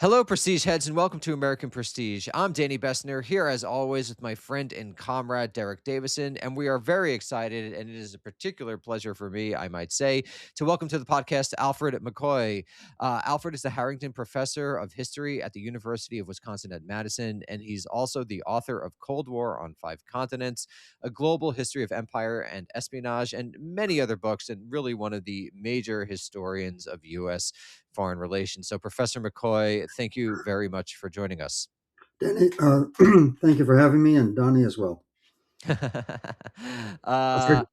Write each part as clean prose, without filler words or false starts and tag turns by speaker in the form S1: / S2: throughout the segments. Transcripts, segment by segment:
S1: Hello, Prestige heads, and welcome to American Prestige. I'm Danny Bessner, here as always with my friend and comrade Derek Davison, and we are very excited, and it is a particular pleasure for me, I might say, to welcome to the podcast Alfred McCoy. Alfred is the Harrington Professor of History at the University of Wisconsin at Madison, and he's also the author of Cold War on Five Continents, A Global History of Empire and Espionage, and many other books, and really one of the major historians of U.S. foreign relations. So, Professor McCoy, thank you very much for joining us.
S2: Danny, thank you for having me, and Donnie as well.
S1: uh,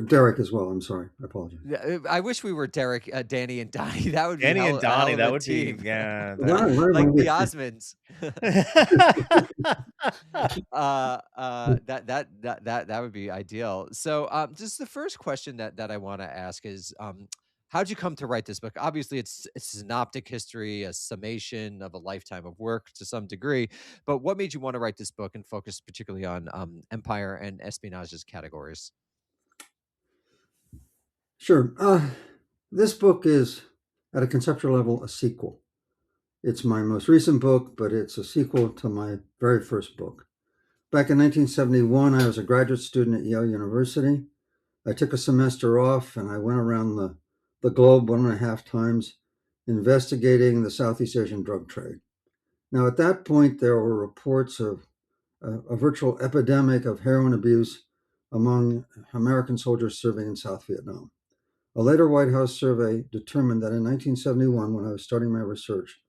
S2: Derek as well. I'm sorry. I apologize.
S1: I wish we were Derek, Danny, and Donnie. That would be
S3: Danny and
S1: a hell
S3: Donnie,
S1: of
S3: that
S1: a
S3: would be
S1: team.
S3: yeah,
S2: Why,
S3: that
S2: why
S1: Like
S2: am
S1: the
S2: I
S1: Osmonds. That would be ideal. So, just the first question that I want to ask is, how'd you come to write this book? Obviously, it's synoptic history, a summation of a lifetime of work to some degree. But what made you want to write this book and focus particularly on empire and espionage as categories?
S2: Sure. This book is, at a conceptual level, a sequel. It's my most recent book, but it's a sequel to my very first book. Back in 1971, I was a graduate student at Yale University. I took a semester off and I went around the globe 1.5 times investigating the Southeast Asian drug trade. Now, at that point, there were reports of a virtual epidemic of heroin abuse among American soldiers serving in South Vietnam. A later White House survey determined that in 1971, when I was starting my research,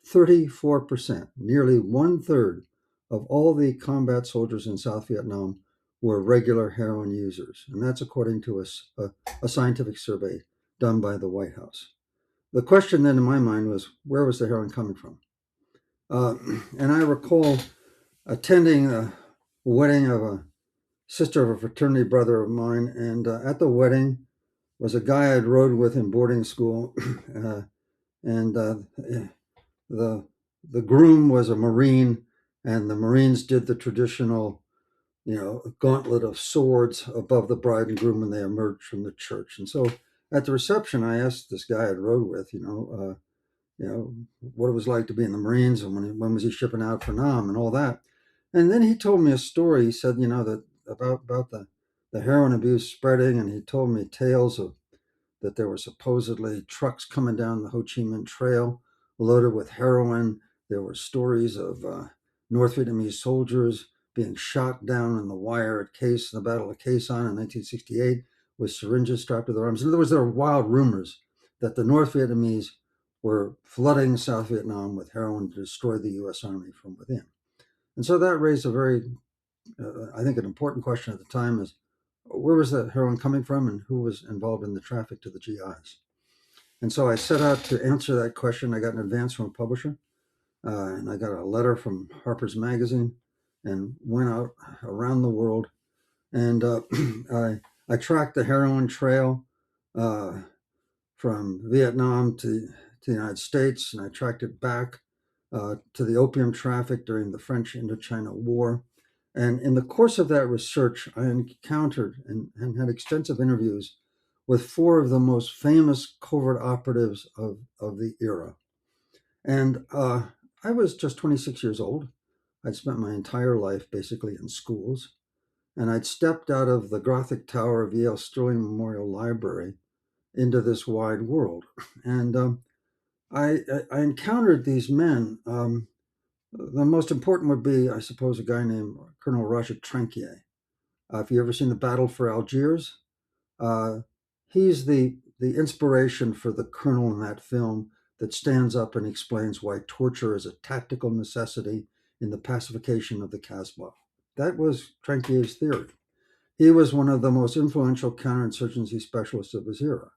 S2: 34%, nearly 1/3 of all the combat soldiers in South Vietnam were regular heroin users. And that's according to a scientific survey done by the White House. The question then in my mind was, where was the heroin coming from? Uh, and I recall attending a wedding of a sister of a fraternity brother of mine, and at the wedding was a guy I'd rode with in boarding school, and the the groom was a Marine, and the Marines did the traditional, gauntlet of swords above the bride and groom when they emerged from the church. And so at the reception, I asked this guy I'd rode with, what it was like to be in the Marines and when was he shipping out for Nam and all that. And then he told me a story. He said, that about the heroin abuse spreading, and he told me tales of that there were supposedly trucks coming down the Ho Chi Minh Trail loaded with heroin. There were stories of North Vietnamese soldiers being shot down in the wire at Case, the Battle of Quezon in 1968, with syringes strapped to their arms. In other words, there were wild rumors that the North Vietnamese were flooding South Vietnam with heroin to destroy the U.S. Army from within. And so that raised a very, I think, an important question at the time is, where was the heroin coming from and who was involved in the traffic to the GIs? And so I set out to answer that question. I got an advance from a publisher, and I got a letter from Harper's Magazine and went out around the world. And I tracked the heroin trail from Vietnam to the United States, and I tracked it back to the opium traffic during the French Indochina War. And in the course of that research, I encountered and had extensive interviews with four of the most famous covert operatives of the era. And I was just 26 years old. I'd spent my entire life basically in schools, and I'd stepped out of the Gothic tower of Yale Sterling Memorial Library into this wide world. And I encountered these men. The most important would be, I suppose, a guy named Colonel Roger Tranquier. If you ever seen the Battle for Algiers, uh, he's the inspiration for the colonel in that film that stands up and explains why torture is a tactical necessity in the pacification of the Kasbah. That was Tranquier's theory. He was one of the most influential counterinsurgency specialists of his era.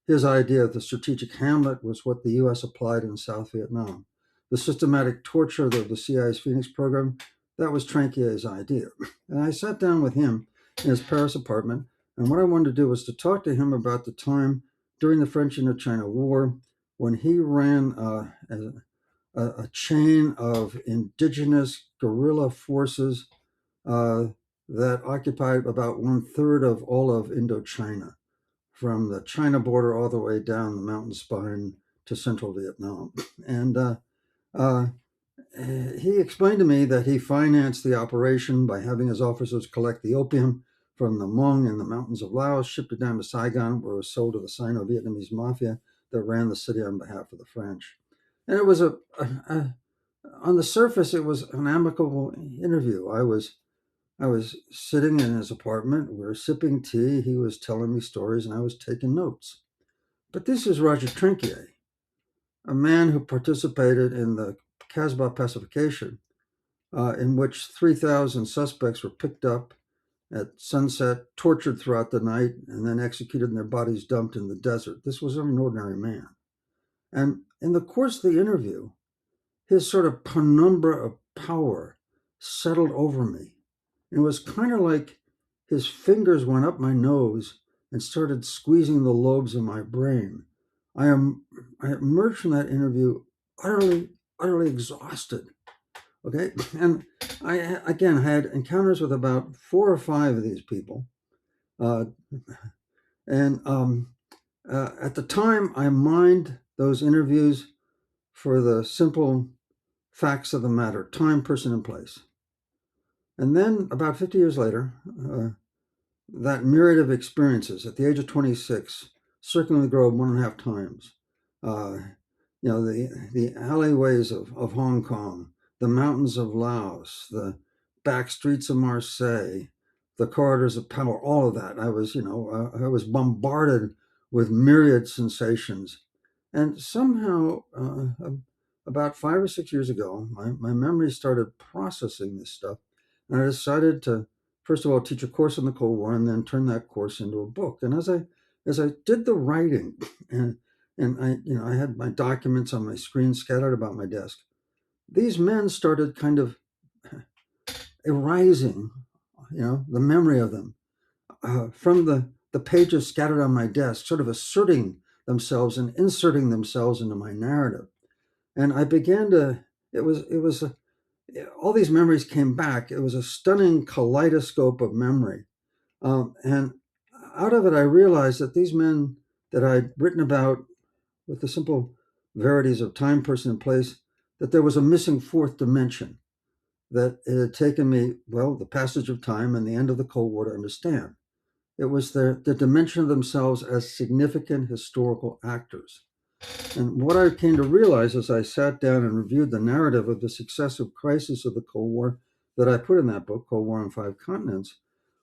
S2: His idea of the strategic hamlet was what the U.S. applied in South Vietnam. The systematic torture of the CIA's Phoenix program, that was Tranquier's idea. And I sat down with him in his Paris apartment, and what I wanted to do was to talk to him about the time during the French Indochina War when he ran a chain of indigenous guerrilla forces that occupied about 1/3 of all of Indochina, from the China border all the way down the mountain spine to central Vietnam. And Uh, he explained to me that he financed the operation by having his officers collect the opium from the Hmong in the mountains of Laos, shipped it down to Saigon, where it was sold to the Sino-Vietnamese mafia that ran the city on behalf of the French. And it was on the surface, it was an amicable interview. I was sitting in his apartment. We were sipping tea. He was telling me stories, and I was taking notes. But this is Roger Trinquier, a man who participated in the Casbah pacification, in which 3,000 suspects were picked up at sunset, tortured throughout the night, and then executed and their bodies dumped in the desert. This was an ordinary man. And in the course of the interview, his sort of penumbra of power settled over me. It was kind of like his fingers went up my nose and started squeezing the lobes of my brain. I am I emerged from that interview utterly, utterly exhausted. Okay, and I again had encounters with about 4 or 5 of these people, uh, and at the time I mined those interviews for the simple facts of the matter: time, person, and place. And then about 50 years later, that myriad of experiences at the age of 26, circling the globe 1.5 times. Uh, the alleyways of Hong Kong, the mountains of Laos, the back streets of Marseille, the corridors of power, all of that. I was bombarded with myriad sensations. And somehow, about 5 or 6 years ago, my memory started processing this stuff. And I decided to first of all teach a course on the Cold War and then turn that course into a book. And as I did the writing and I had my documents on my screen scattered about my desk, these men started kind of arising, the memory of them from the pages scattered on my desk, sort of asserting themselves and inserting themselves into my narrative. And I began to, it was all these memories came back. It was a stunning kaleidoscope of memory. And out of it, I realized that these men that I'd written about with the simple verities of time, person, and place, that there was a missing fourth dimension that it had taken me, well, the passage of time and the end of the Cold War to understand. It was the dimension of themselves as significant historical actors. And what I came to realize as I sat down and reviewed the narrative of the successive crises of the Cold War that I put in that book, Cold War on Five Continents,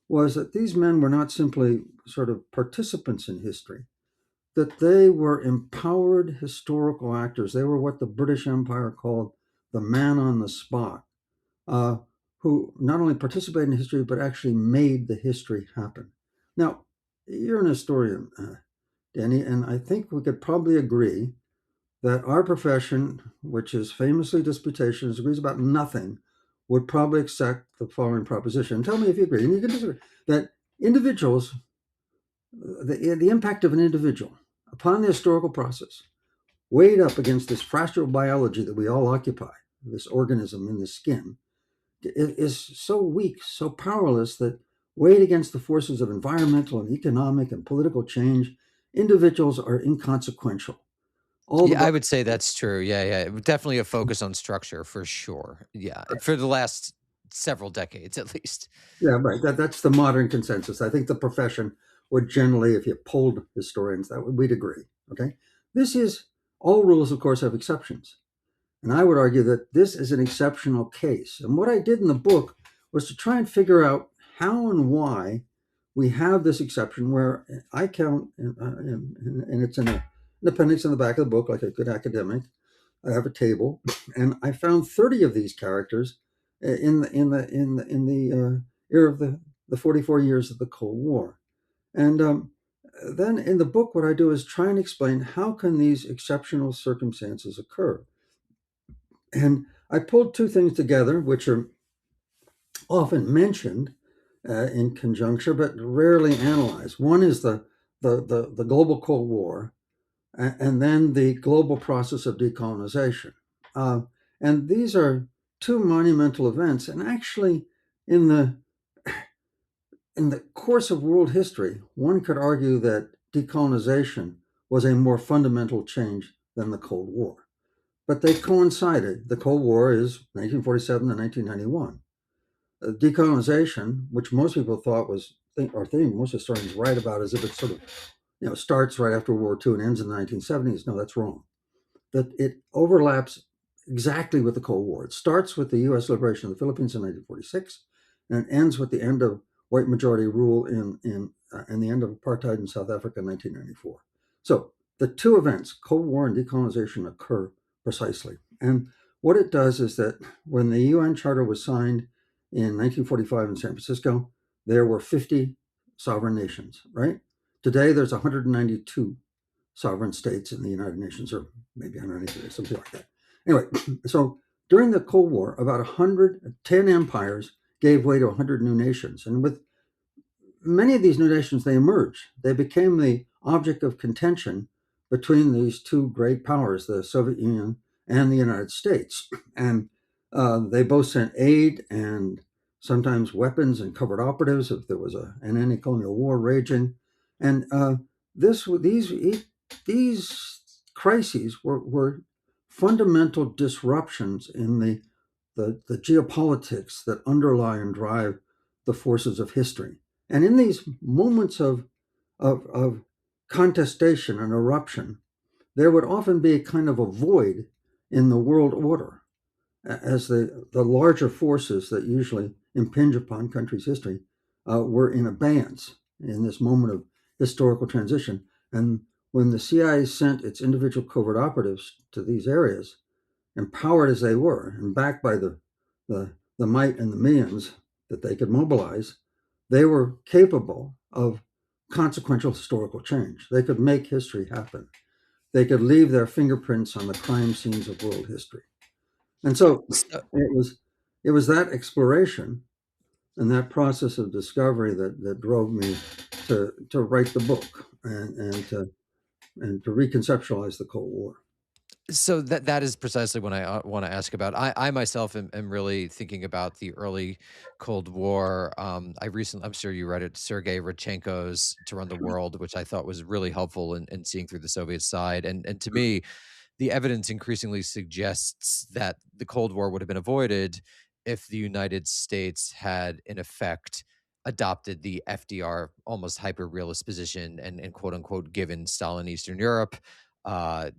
S2: was that these men were not simply sort of participants in history, that they were empowered historical actors. They were what the British Empire called the man on the spot, uh, who not only participated in history, but actually made the history happen. Now, you're an historian, Danny, and I think we could probably agree that our profession, which is famously disputatious, agrees about nothing, would probably accept the following proposition. Tell me if you agree, and you can disagree, that individuals, the impact of an individual upon the historical process, weighed up against this fragile biology that we all occupy, this organism in the skin, is so weak, so powerless that weighed against the forces of environmental and economic and political change, individuals are inconsequential. All the
S1: Yeah, I would say that's true. Yeah, yeah. Definitely a focus on structure for sure. Yeah, for the last several decades at least.
S2: Yeah, right. That's the modern consensus. I think the profession would generally, if you polled historians, we'd agree. Okay, this is all rules, of course, have exceptions, and I would argue that this is an exceptional case. And what I did in the book was to try and figure out how and why we have this exception. Where I count, and it's in an appendix in the back of the book, like a good academic. I have a table, and I found 30 of these characters in the era of the 44 years of the Cold War. And then in the book, what I do is try and explain how can these exceptional circumstances occur. And I pulled two things together, which are often mentioned in conjuncture, but rarely analyzed. One is the global Cold War, and then the global process of decolonization. Uh, and these are two monumental events. And actually, in the in the course of world history, one could argue that decolonization was a more fundamental change than the Cold War. but they coincided. The Cold War is 1947 to 1991. Decolonization, which most people thought was, or think most historians write about as if it sort of, starts right after World War II and ends in the 1970s. No, that's wrong. That it overlaps exactly with the Cold War. It starts with the U.S. liberation of the Philippines in 1946, and it ends with the end of white majority rule and the end of apartheid in South Africa in 1994. So the two events, Cold War and decolonization, occur precisely. And what it does is that when the UN Charter was signed in 1945 in San Francisco, there were 50 sovereign nations, right? Today, there's 192 sovereign states in the United Nations, or maybe 180, something like that. Anyway, so during the Cold War, about 110 empires gave way to 100 new nations. And with many of these new nations, they emerged. They became the object of contention between these two great powers, the Soviet Union and the United States. And they both sent aid and sometimes weapons and covert operatives if there was an anti-colonial war raging. And these crises were fundamental disruptions in the geopolitics that underlie and drive the forces of history. And in these moments of contestation and eruption, there would often be a kind of a void in the world order as the larger forces that usually impinge upon countries' history were in abeyance in this moment of historical transition. And when the CIA sent its individual covert operatives to these areas, empowered as they were and backed by the might and the millions that they could mobilize, they were capable of consequential historical change. They could make history happen. They could leave their fingerprints on the crime scenes of world history. And so
S1: So,
S2: it was that exploration and that process of discovery that drove me to write the book and to reconceptualize the Cold War.
S1: so that is precisely what I want to ask about. I myself am really thinking about the early Cold War. I'm sure you read it, Sergei Rodchenko's "To Run the World," which I thought was really helpful in seeing through the Soviet side. And to me, the evidence increasingly suggests that the Cold War would have been avoided if the United States had, in effect, adopted the FDR almost hyper realist position and quote unquote given Stalin Eastern Europe. Uh,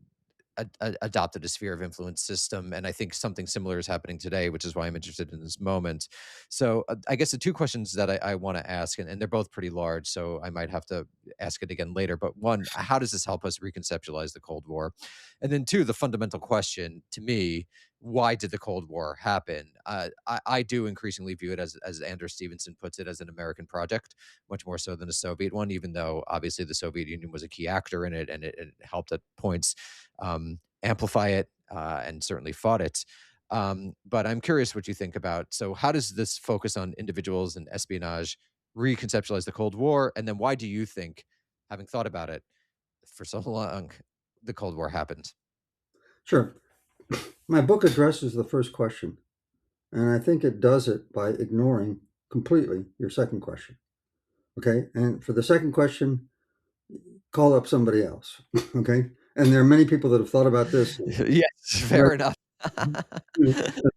S1: adopted a sphere of influence system. And I think something similar is happening today, which is why I'm interested in this moment. So I guess the two questions that I want to ask, and they're both pretty large, so I might have to ask it again later. But one, how does this help us reconceptualize the Cold War? And then two, the fundamental question to me, why did the Cold War happen? I do increasingly view it as Anders Stevenson puts it, as an American project, much more so than a Soviet one, even though obviously the Soviet Union was a key actor in it and it helped at points amplify it and certainly fought it. But I'm curious what you think about. So, how does this focus on individuals and espionage reconceptualize the Cold War? And then, why do you think, having thought about it for so long, the Cold War happened?
S2: Sure. My book addresses the first question, and I think it does it by ignoring completely your second question. Okay. And for the second question, call up somebody else. Okay. And there are many people that have thought about this.
S1: Yes, fair enough.
S2: I'm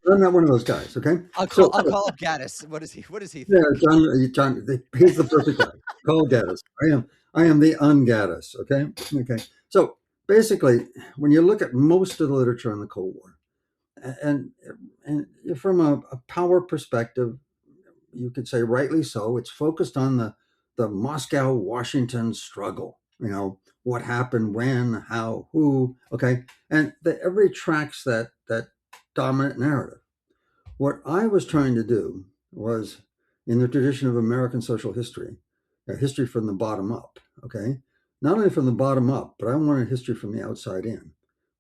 S2: not one of those guys. Okay. So,
S1: I'll call up Gaddis. What does he
S2: yeah,
S1: think?
S2: he's the perfect guy. Call Gaddis. I am the un-Gaddis. Okay. Okay. So basically, when you look at most of the literature on the Cold War, and and from a power perspective, you could say rightly so. It's focused on the Moscow Washington struggle. What happened, when, how, who. Okay, and every tracks that dominant narrative. What I was trying to do was, in the tradition of American social history, a history from the bottom up. Okay, not only from the bottom up, but I wanted history from the outside in.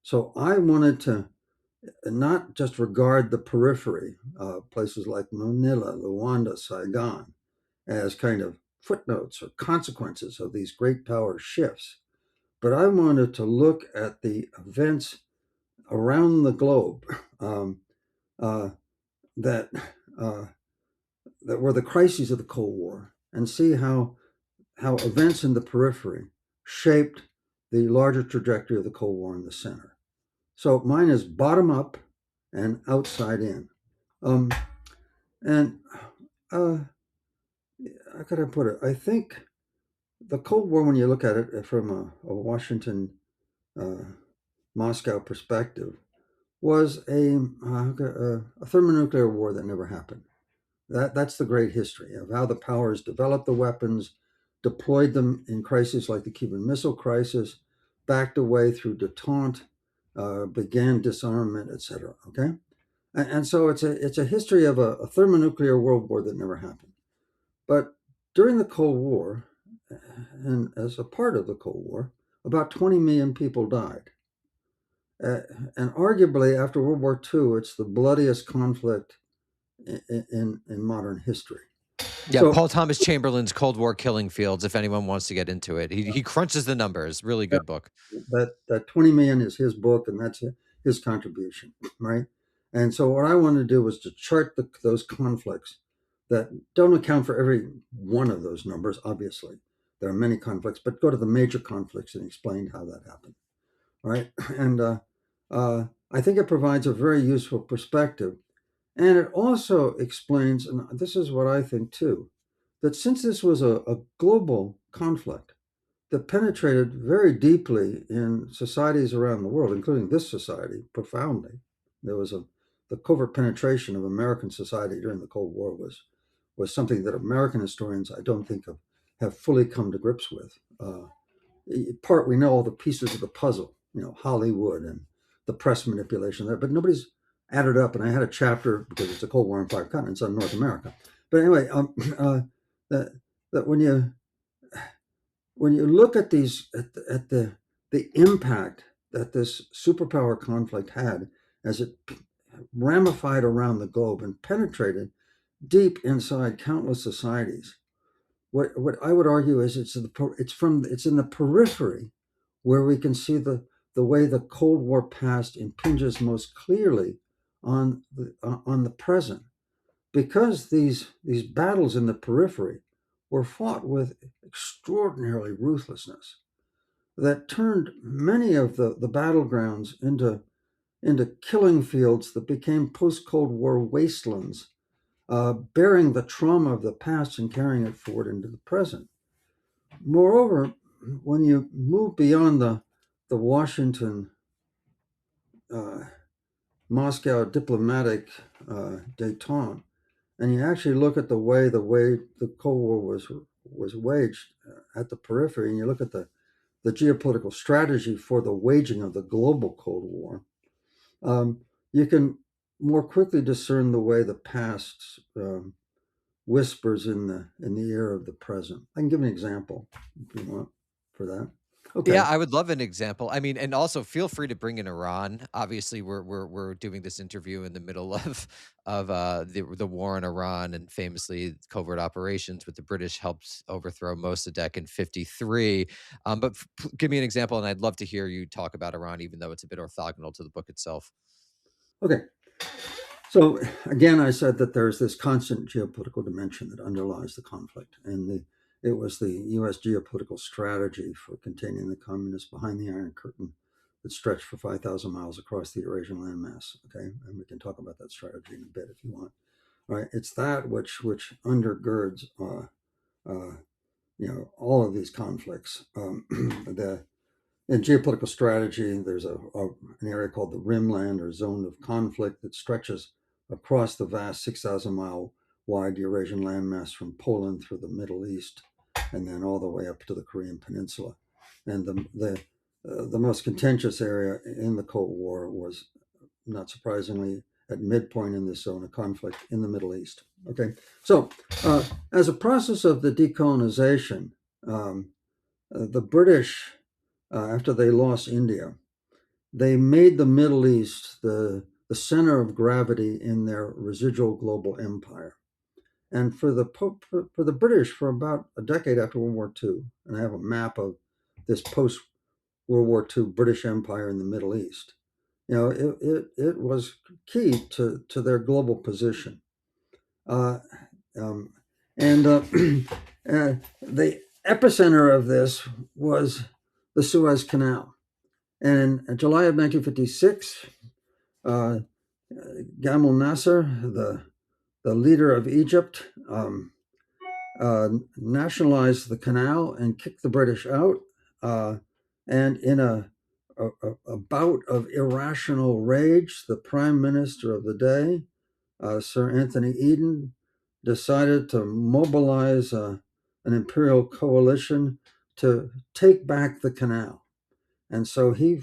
S2: So I wanted to not just regard the periphery, places like Manila, Luanda, Saigon, as kind of footnotes or consequences of these great power shifts, but I wanted to look at the events around the globe um, uh, that uh, that were the crises of the Cold War, and see how events in the periphery shaped the larger trajectory of the Cold War in the center. So mine is bottom up and outside in. Um, and uh, how could I put it? I think the Cold War, when you look at it from a Washington, uh, Moscow perspective, was a thermonuclear war that never happened. That's the great history of how the powers developed the weapons, deployed them in crises like the Cuban Missile Crisis, backed away through detente, began disarmament, etc. Okay, and so it's a history of a thermonuclear world war that never happened. But during the Cold War, and as a part of the Cold War, about 20 million people died. Uh, and arguably, after World War II, it's the bloodiest conflict in modern history.
S1: Yeah,
S2: So
S1: Paul Thomas Chamberlain's Cold War Killing Fields, if anyone wants to get into it. He crunches the numbers. Really good book.
S2: that 20 million is his book, and that's his contribution, right? And so what I wanted to do was to chart those conflicts that don't account for every one of those numbers. Obviously, there are many conflicts, but go to the major conflicts and explain how that happened. All right, and I think it provides a very useful perspective. And it also explains, and this is what I think too, that since this was a global conflict that penetrated very deeply in societies around the world, including this society, profoundly, there was the covert penetration of American society during the Cold War was something that American historians, I don't think, have fully come to grips with. Part we know all the pieces of the puzzle, Hollywood and the press manipulation there, but nobody's added up. And I had a chapter because it's a Cold War in 5 continents on North America. But anyway, that that when you look at these at the impact that this superpower conflict had as it ramified around the globe and penetrated deep inside countless societies, what I would argue is it's in the periphery where we can see the way the Cold War past impinges most clearly on the present, because these battles in the periphery were fought with extraordinarily ruthlessness that turned many of the battlegrounds into killing fields that became post Cold War wastelands, bearing the trauma of the past and carrying it forward into the present. Moreover, when you move beyond the Washington, uh, Moscow diplomatic détente, and you actually look at the way the Cold War was waged at the periphery, and you look at the geopolitical strategy for the waging of the global Cold War, you can more quickly discern the way the past whispers in the ear of the present. I can give an example if you want for that.
S1: Yeah,
S2: Okay.
S1: I would love an example. I mean, and also feel free to bring in Iran. Obviously, we're doing this interview in the middle of the war in Iran, and famously covert operations with the British helped overthrow Mossadegh in '53. But give me an example, and I'd love to hear you talk about Iran, even though it's a bit orthogonal to the book itself.
S2: Okay. So again, I said that there's this constant geopolitical dimension that underlies the conflict, and it was the U.S. geopolitical strategy for containing the communists behind the Iron Curtain that stretched for 5,000 miles across the Eurasian landmass. Okay, and we can talk about that strategy in a bit if you want. All right, it's that which undergirds, uh, all of these conflicts. The In geopolitical strategy, there's an area called the Rimland, or zone of conflict, that stretches across the vast 6,000 mile wide Eurasian landmass from Poland through the Middle East and then all the way up to the Korean Peninsula. And the most contentious area in the Cold War was, not surprisingly, at midpoint in this zone of conflict in the Middle East. Okay, so as a process of the decolonization, the British, after they lost India, they made the Middle East the center of gravity in their residual global empire. And for the British, for about a decade after World War II, and I have a map of this post World War II British Empire in the Middle East, it was key to their global position. Uh, um, and the epicenter of this was the Suez Canal. And in July of 1956, uh, Gamal Nasser, the leader of Egypt, nationalized the canal and kicked the British out. And in a bout of irrational rage, the prime minister of the day, Sir Anthony Eden, decided to mobilize an imperial coalition to take back the canal. And so he,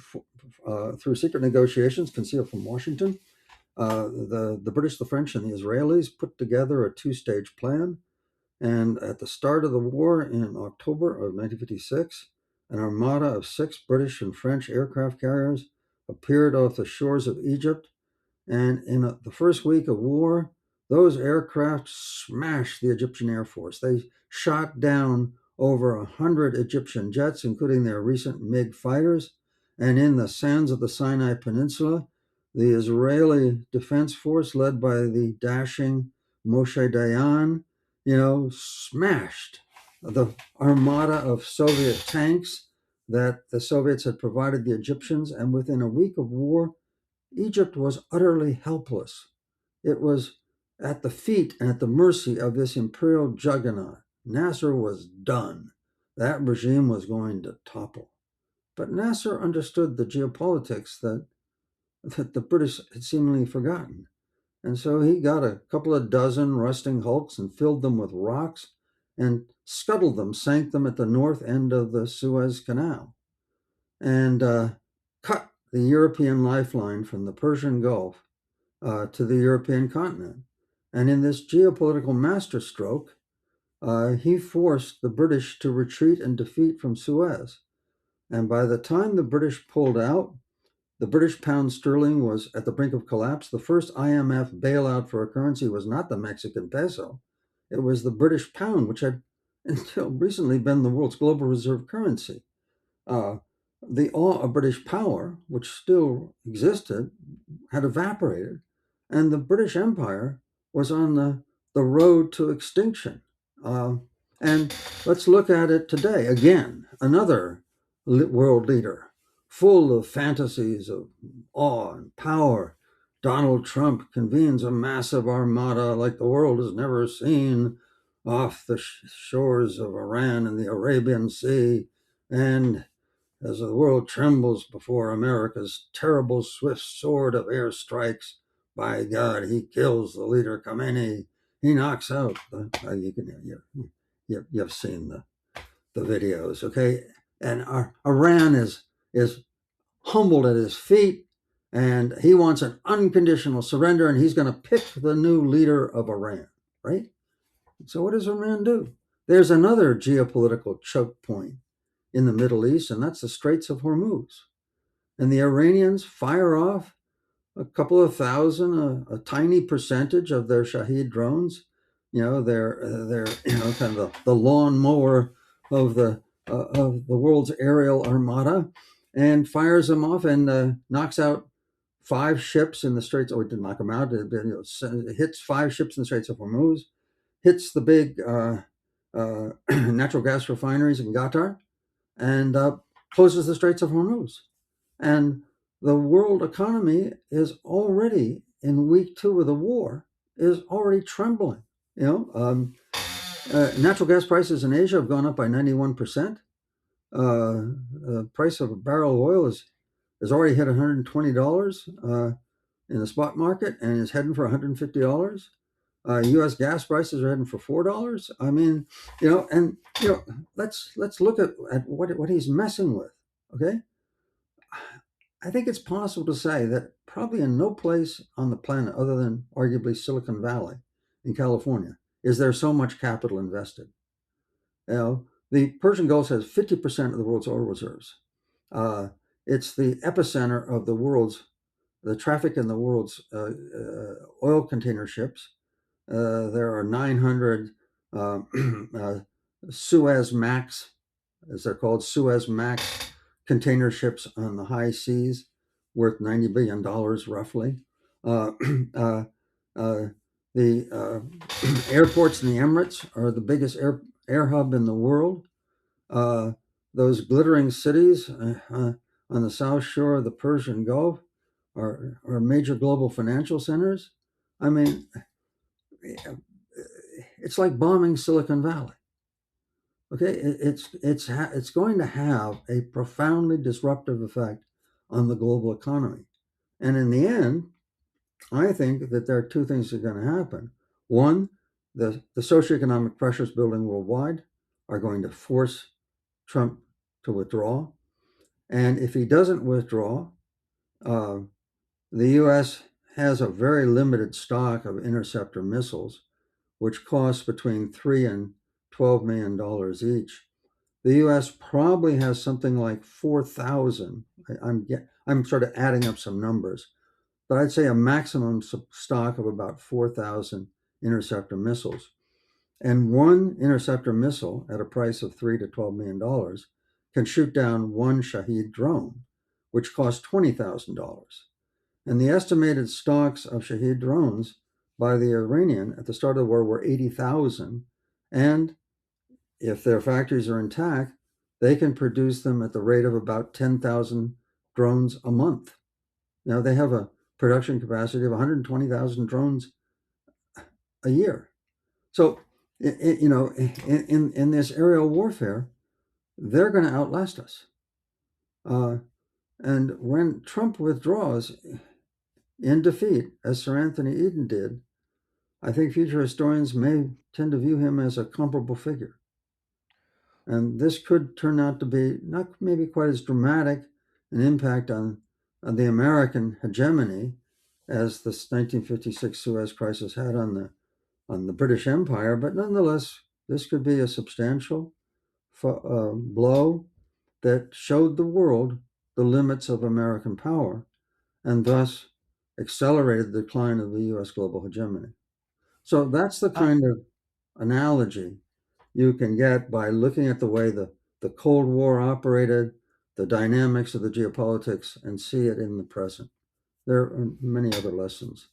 S2: through secret negotiations concealed from Washington, the British, the French, and the Israelis put together a two-stage plan. And at the start of the war in October of 1956, an armada of 6 British and French aircraft carriers appeared off the shores of Egypt. And in the first week of war, those aircraft smashed the Egyptian Air Force. They shot down over 100 Egyptian jets, including their recent MiG fighters. And in the sands of the Sinai Peninsula, the Israeli Defense Force, led by the dashing Moshe Dayan, smashed the armada of Soviet tanks that the Soviets had provided the Egyptians. And within a week of war, Egypt was utterly helpless. It was at the feet and at the mercy of this imperial juggernaut. Nasser was done. That regime was going to topple. But Nasser understood the geopolitics that the British had seemingly forgotten. And so he got a couple of dozen rusting hulks and filled them with rocks and scuttled them, sank them at the north end of the Suez Canal, and cut the European lifeline from the Persian Gulf to the European continent. And in this geopolitical masterstroke, he forced the British to retreat and defeat from Suez. And by the time the British pulled out, the British pound sterling was at the brink of collapse. The first IMF bailout for a currency was not the Mexican peso, it was the British pound, which had until recently been the world's global reserve currency. Uh, the awe of British power, which still existed, had evaporated, and the British Empire was on the road to extinction. And let's look at it today. Again, another world leader, full of fantasies of awe and power. Donald Trump convenes a massive armada like the world has never seen off the shores of Iran and the Arabian Sea. And as the world trembles before America's terrible swift sword of airstrikes, by God, he kills the leader Khomeini. He knocks out you've seen the videos, okay? And Iran is humbled at his feet, and he wants an unconditional surrender, and he's going to pick the new leader of Iran, right? So what does Iran do? There's another geopolitical choke point in the Middle East, and that's the Straits of Hormuz. And the Iranians fire off a couple of thousand, a tiny percentage of their Shahed drones. They're kind of the lawnmower of the world's aerial armada, and fires them off and knocks out 5 ships in the Straits. Or it didn't knock them out. It hits 5 ships in the Straits of Hormuz. Hits the big natural gas refineries in Qatar, and closes the Straits of Hormuz. And the world economy is already in week 2 of the war, is already trembling. Natural gas prices in Asia have gone up by 91%. The price of a barrel of oil has already hit $120 in the spot market and is heading for $150. U.S. gas prices are heading for $4. I mean, let's look at what he's messing with. Okay, I think it's possible to say that probably in no place on the planet, other than arguably Silicon Valley in California, is there so much capital invested. The Persian Gulf has 50% of the world's oil reserves. It's the epicenter of the traffic in the world's oil container ships. There are 900 Suez Max, as they're called, Suez Max container ships on the high seas, worth $90 billion roughly. The airports in the Emirates are the biggest air hub in the world. Those glittering cities on the south shore of the Persian Gulf are major global financial centers. I mean, it's like bombing Silicon Valley. Okay, it's going to have a profoundly disruptive effect on the global economy, and in the end, I think that there are two things that are going to happen. One, the socioeconomic pressures building worldwide are going to force Trump to withdraw, and if he doesn't withdraw, uh, the U.S. has a very limited stock of interceptor missiles, which cost between $3 and $12 million each. The U.S. probably has something like 4,000. I'm sort of adding up some numbers, but I'd say a maximum stock of about 4,000 interceptor missiles. And one interceptor missile at a price of $3 to $12 million can shoot down one Shahed drone, which costs $20,000. And the estimated stocks of Shahed drones by the Iranian at the start of the war were 80,000. And if their factories are intact, they can produce them at the rate of about 10,000 drones a month. Now, they have a production capacity of 120,000 drones a year. So, in this aerial warfare, they're going to outlast us. And when Trump withdraws in defeat, as Sir Anthony Eden did, I think future historians may tend to view him as a comparable figure. And this could turn out to be not maybe quite as dramatic an impact on the American hegemony as the 1956 Suez Crisis had on the British Empire, but nonetheless, this could be a substantial blow that showed the world the limits of American power and thus accelerated the decline of the U.S. global hegemony. So that's the
S3: Uh,
S2: kind of analogy you can get by looking at the way the Cold War operated, the dynamics of the geopolitics, and see it in the present. There are many other lessons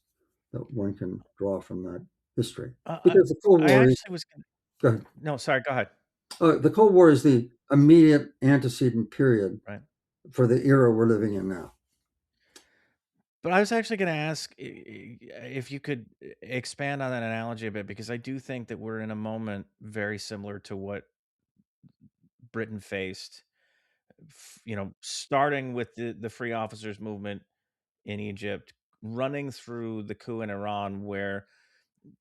S2: that one can draw from that history.
S3: uh, I
S2: Because the Cold
S3: I
S2: War,
S3: actually was gonna
S2: go ahead.
S3: no, sorry, go ahead.
S2: The Cold War is the immediate antecedent period
S3: Right.
S2: for the era we're living in now.
S3: But I was actually gonna ask if you could expand on that analogy a bit, because I do think that we're in a moment very similar to what Britain faced, starting with the free officers movement in Egypt, running through the coup in Iran, where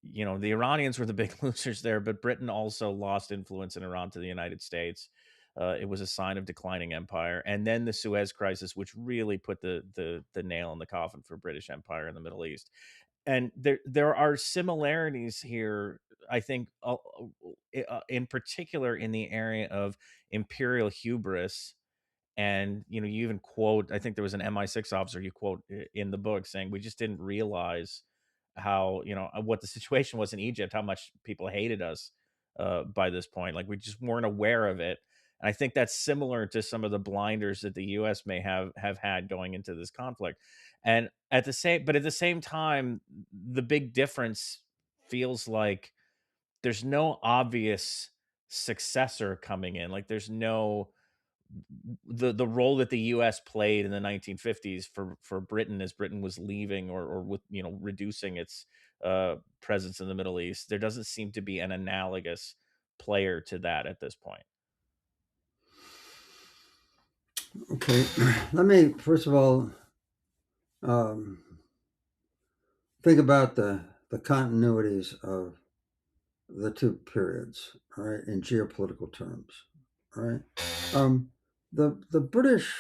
S3: the Iranians were the big losers there, but Britain also lost influence in Iran to the United States. It was a sign of declining empire, and then the Suez Crisis, which really put the nail in the coffin for British Empire in the Middle East. And there are similarities here, I think, in particular in the area of imperial hubris. And you even quote, I think there was an MI6 officer you quote in the book saying, we just didn't realize how, what the situation was in Egypt, how much people hated us by this point. Like, we just weren't aware of it. And I think that's similar to some of the blinders that the US may have had going into this conflict. And at the same time, the big difference feels like there's no obvious successor coming in. Like, there's no the role that the US played in the 1950s for Britain, as Britain was leaving, or with reducing its presence in the Middle East. There doesn't seem to be an analogous player to that at this point.
S2: Okay, let me first of all um, think about the continuities of the two periods, all right, in geopolitical terms, all right. Um, the British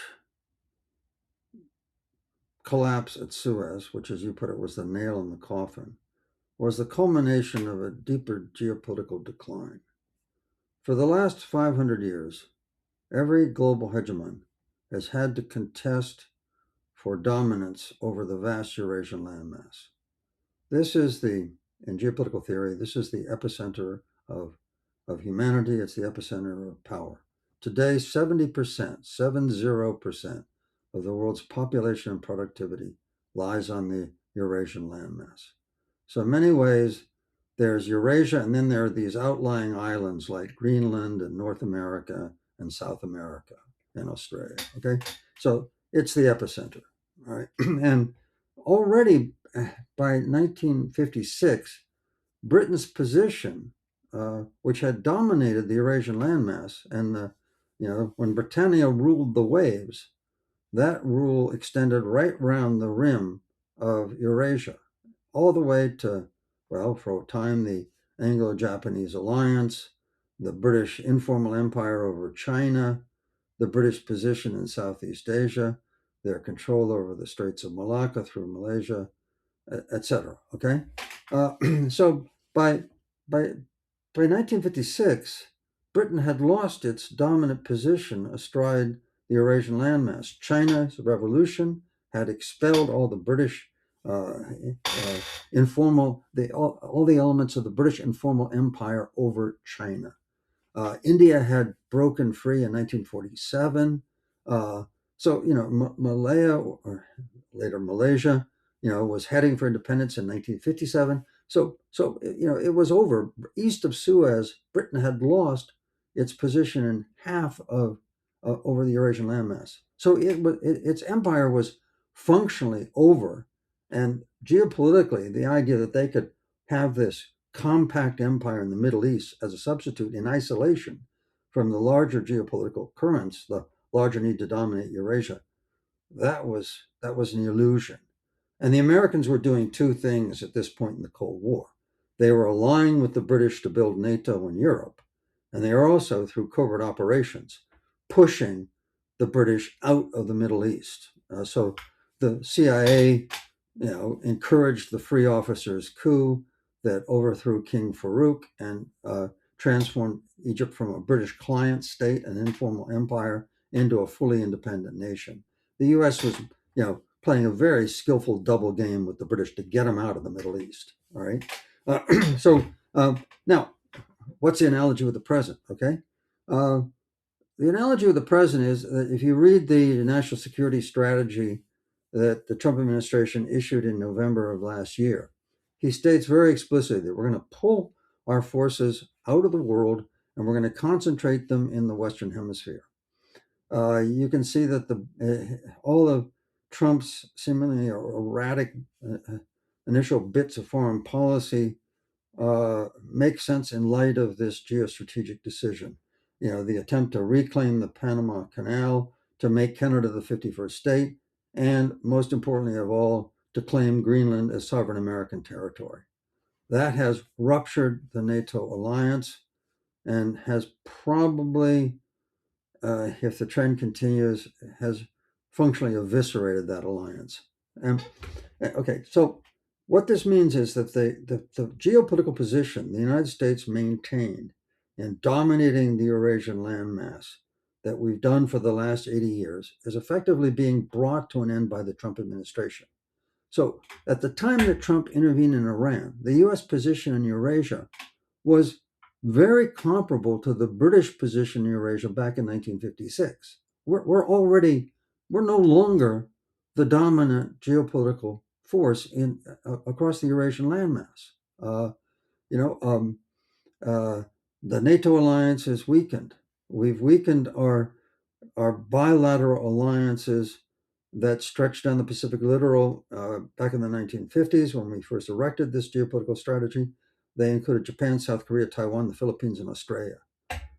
S2: collapse at Suez, which, as you put it, was the nail in the coffin, was the culmination of a deeper geopolitical decline. For the last 500 years, every global hegemon has had to contest for dominance over the vast Eurasian landmass. This is in geopolitical theory, this is the epicenter of humanity. It's the epicenter of power. Today, 70% of the world's population and productivity lies on the Eurasian landmass. So in many ways, there's Eurasia, and then there are these outlying islands like Greenland and North America and South America and Australia. Okay, So it's the epicenter, all right? And already by 1956, Britain's position, which had dominated the Eurasian landmass, and when Britannia ruled the waves, that rule extended right round the rim of Eurasia, all the way to, well, for a time, the Anglo-Japanese alliance, the British informal empire over China, the British position in Southeast Asia, their control over the Straits of Malacca through Malaysia, etc. Okay, so by by by 1956, Britain had lost its dominant position astride the Eurasian landmass. China's revolution had expelled all the British all the elements of the British informal empire over China. India had broken free in 1947. So, Malaya, or later Malaysia, was heading for independence in 1957. So, it was over. East of Suez, Britain had lost its position in half of over the Eurasian landmass. So its empire was functionally over, and geopolitically, the idea that they could have this compact empire in the Middle East as a substitute in isolation from the larger geopolitical currents, the larger need to dominate Eurasia, that was an illusion. And the Americans were doing two things at this point in the Cold War. They were allying with the British to build NATO in Europe, and they were also, through covert operations, pushing the British out of the Middle East. So the CIA, encouraged the Free Officers' coup that overthrew King Farouk and transformed Egypt from a British client state, an informal empire, into a fully independent nation. The U.S. was, playing a very skillful double game with the British to get them out of the Middle East. All right. Now, what's the analogy with the present? Okay. The analogy with the present is that if you read the national security strategy that the Trump administration issued in November of last year, he states very explicitly that we're going to pull our forces out of the world and we're going to concentrate them in the Western Hemisphere. You can see that all of Trump's seemingly erratic initial bits of foreign policy make sense in light of this geostrategic decision. The attempt to reclaim the Panama Canal, to make Canada the 51st state, and most importantly of all, to claim Greenland as sovereign American territory. That has ruptured the NATO alliance and has probably, if the trend continues, has functionally eviscerated that alliance. Okay, so what this means is that the geopolitical position the United States maintained in dominating the Eurasian landmass that we've done for the last 80 years is effectively being brought to an end by the Trump administration. So at the time that Trump intervened in Iran, the US position in Eurasia was very comparable to the British position in Eurasia back in 1956. We're no longer the dominant geopolitical force across the Eurasian landmass. The NATO alliance has weakened. We've weakened our bilateral alliances that stretched down the Pacific littoral back in the 1950s when we first erected this geopolitical strategy. They included Japan, South Korea, Taiwan, the Philippines, and Australia.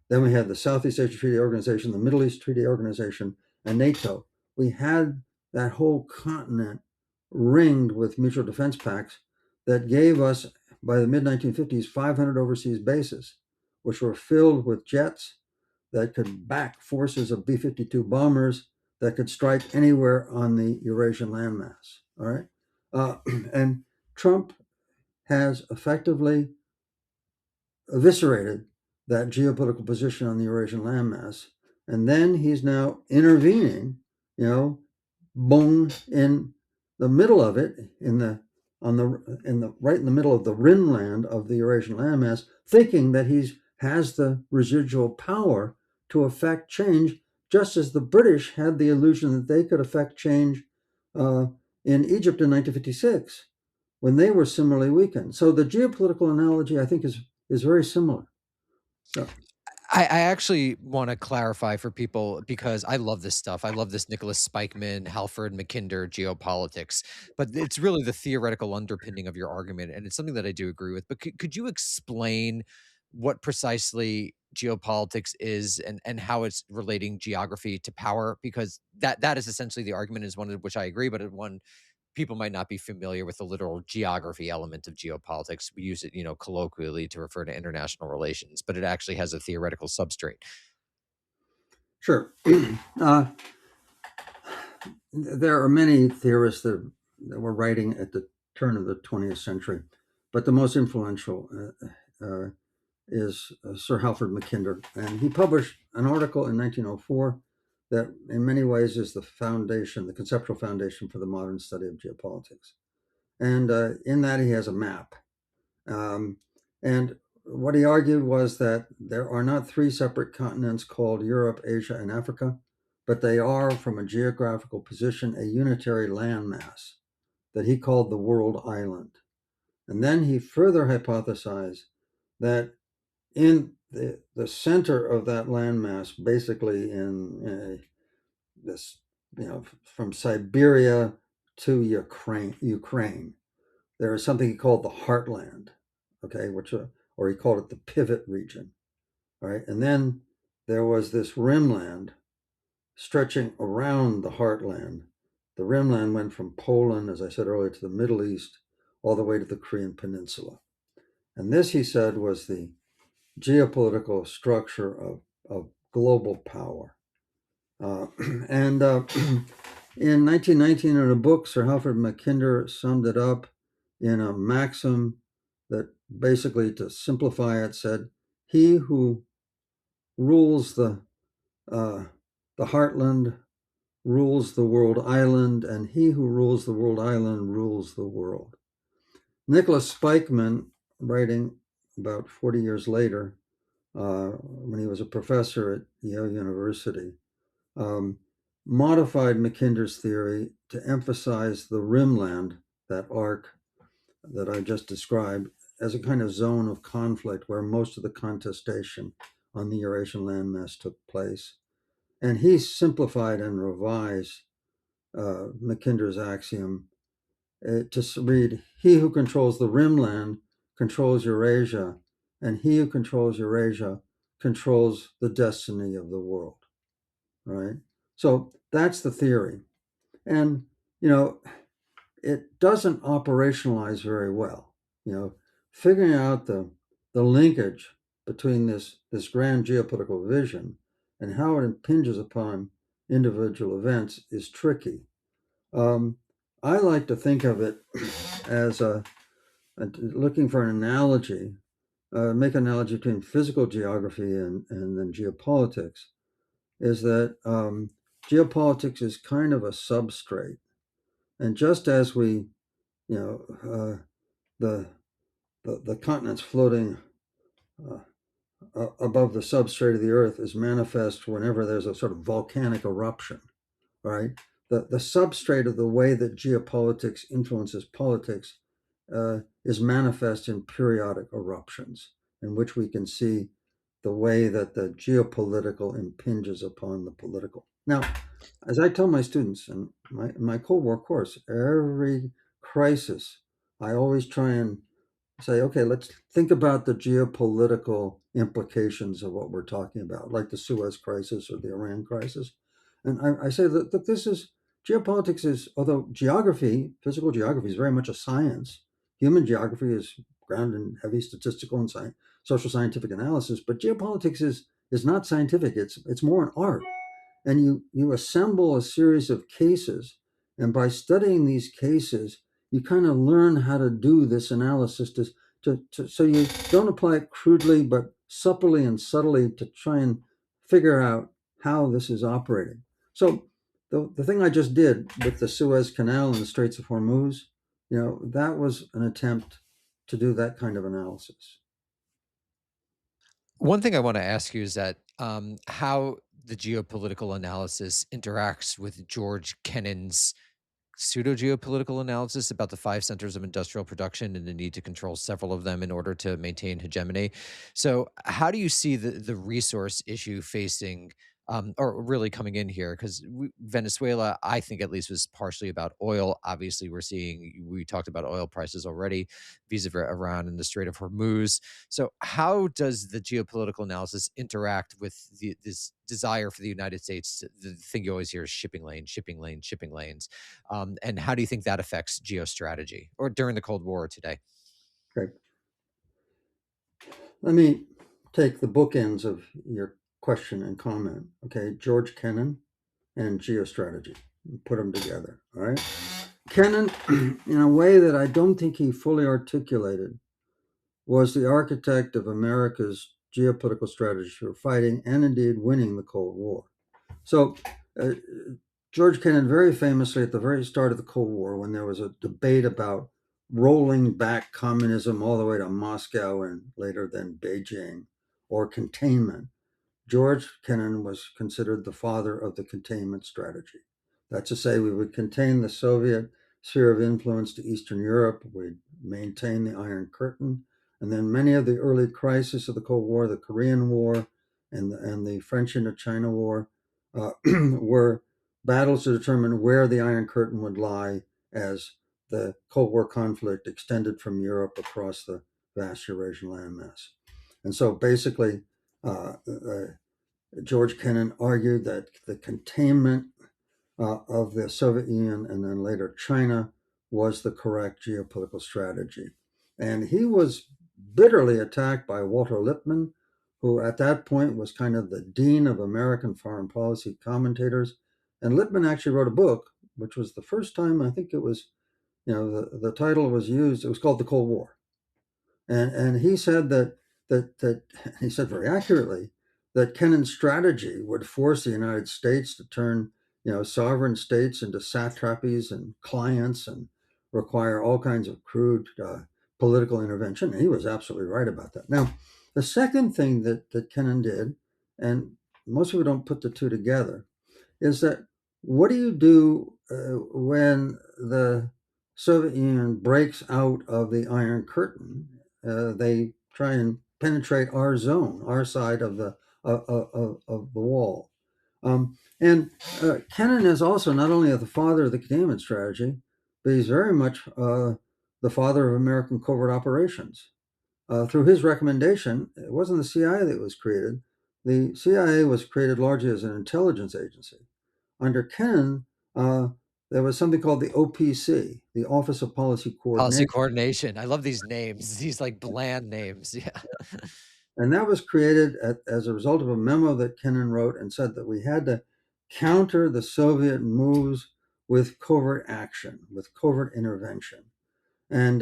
S2: Then we had the Southeast Asia Treaty Organization, the Middle East Treaty Organization, and NATO. We had that whole continent ringed with mutual defense pacts that gave us, by the mid-1950s, 500 overseas bases, which were filled with jets that could back forces of B-52 bombers that could strike anywhere on the Eurasian landmass. All right, and Trump has effectively eviscerated that geopolitical position on the Eurasian landmass, and then he's now intervening, boom, in the middle of it, right in the middle of the rimland of the Eurasian landmass, thinking that he has the residual power to affect change, just as the British had the illusion that they could affect change in Egypt in 1956 when they were similarly weakened. So the geopolitical analogy, I think, is very similar. So.
S1: I actually want to clarify for people because I love this stuff. I love this Nicholas Spikeman, Halford McKinder geopolitics, but it's really the theoretical underpinning of your argument, and it's something that I do agree with. But could you explain what precisely geopolitics is and how it's relating geography to power? Because that is essentially the argument is one of which I agree, but one people might not be familiar with the literal geography element of geopolitics. We use it, colloquially to refer to international relations, but it actually has a theoretical substrate.
S2: Sure. uh, there are many theorists that were writing at the turn of the 20th century, but the most influential is Sir Halford Mackinder. And he published an article in 1904 that, in many ways, is the foundation, the conceptual foundation for the modern study of geopolitics. And in that, he has a map. Um, and what he argued was that there are not three separate continents called Europe, Asia, and Africa, but they are, from a geographical position, a unitary landmass that he called the world island. And then he further hypothesized that in the center of that landmass, basically in this, from Siberia to Ukraine, there is something he called the heartland, okay, which or he called it the pivot region, all right, and then there was this rimland stretching around the heartland. The rimland went from Poland, as I said earlier, to the Middle East, all the way to the Korean Peninsula, and this, he said, was the geopolitical structure of global power. And in 1919, in a book, Sir Halford Mackinder summed it up in a maxim that basically, to simplify it, said, "He who rules uh, the heartland rules the world island, and he who rules the world island rules the world." Nicholas Spikeman, writing about 40 years later, when he was a professor at Yale University, um, modified Mackinder's theory to emphasize the rimland, that arc that I just described, as a kind of zone of conflict where most of the contestation on the Eurasian landmass took place. And he simplified and revised Mackinder's axiom to read, "He who controls the rimland controls Eurasia, and he who controls Eurasia controls the destiny of the world." Right? So that's the theory. And, it doesn't operationalize very well. Figuring out the linkage between this grand geopolitical vision and how it impinges upon individual events is tricky. Um, I like to think of it as looking for an analogy, make an analogy between physical geography and then geopolitics, is that geopolitics is kind of a substrate. And just as we, the, the continents floating above the substrate of the earth is manifest whenever there's a sort of volcanic eruption, right? The substrate of the way that geopolitics influences politics is manifest in periodic eruptions, in which we can see the way that the geopolitical impinges upon the political. Now, as I tell my students in my Cold War course, every crisis, I always try and say, okay, let's think about the geopolitical implications of what we're talking about, like the Suez crisis or the Iran crisis. And I say that this is geopolitics is, although geography, physical geography is very much a science. Human geography is grounded in heavy statistical and social scientific analysis, but geopolitics is not scientific. It's more an art. And you assemble a series of cases, and by studying these cases, you kind of learn how to do this analysis so you don't apply it crudely, but supplely and subtly to try and figure out how this is operating. So the thing I just did with the Suez Canal and the Straits of Hormuz, that was an attempt to do that kind of analysis.
S1: One thing I want to ask you is that how the geopolitical analysis interacts with George Kennan's pseudo geopolitical analysis about the five centers of industrial production and the need to control several of them in order to maintain hegemony. So, how do you see the resource issue facing? Or really coming in here because Venezuela, I think at least, was partially about oil. Obviously, we talked about oil prices already, vis-a-vis Iran and the Strait of Hormuz. So, how does the geopolitical analysis interact with this desire for the United States? The thing you always hear is shipping lane, shipping lane, shipping lanes. And how do you think that affects geostrategy or during the Cold War today?
S2: Okay. Let me take the bookends of your question and comment. Okay, George Kennan and geostrategy. Put them together. All right. Kennan, in a way that I don't think he fully articulated, was the architect of America's geopolitical strategy for fighting and indeed winning the Cold War. So, George Kennan, very famously at the very start of the Cold War, when there was a debate about rolling back communism all the way to Moscow and later then Beijing, or containment, George Kennan was considered the father of the containment strategy. That's to say, we would contain the Soviet sphere of influence to Eastern Europe, we'd maintain the Iron Curtain, and then many of the early crises of the Cold War, the Korean War and the French Indochina War, were battles to determine where the Iron Curtain would lie as the Cold War conflict extended from Europe across the vast Eurasian landmass. And so basically, George Kennan argued that the containment of the Soviet Union and then later China was the correct geopolitical strategy. And he was bitterly attacked by Walter Lippmann, who at that point was kind of the dean of American foreign policy commentators. And Lippmann actually wrote a book, which was the first time I think it was, the title was used. It was called The Cold War. And he said that he said very accurately that Kennan's strategy would force the United States to turn sovereign states into satrapies and clients and require all kinds of crude political intervention. And he was absolutely right about that. Now, the second thing that Kennan did, and most people don't put the two together, is that what do you do when the Soviet Union breaks out of the Iron Curtain? They try and penetrate our zone, our side of the wall. And Kennan is also not only the father of the containment strategy, but he's very much the father of American covert operations. Through his recommendation, it wasn't the CIA that was created. The CIA was created largely as an intelligence agency. Under Kennan, there was something called the OPC, the Office of Policy
S1: Policy
S2: Coordination.
S1: coordination. I love these names, these like bland names. Yeah.
S2: And that was created as a result of a memo that Kennan wrote and said that we had to counter the Soviet moves with covert action, with covert intervention. And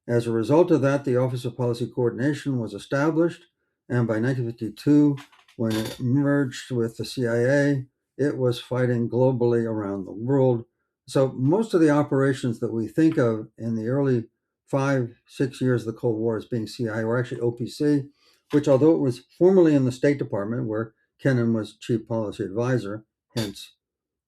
S2: as a result of that, the Office of Policy Coordination was established. And by 1952, when it merged with the CIA, it was fighting globally around the world. So most of the operations that we think of in the early 5-6 years of the Cold War as being CIA were actually OPC, which, although it was formerly in the State Department, where Kennan was chief policy advisor, hence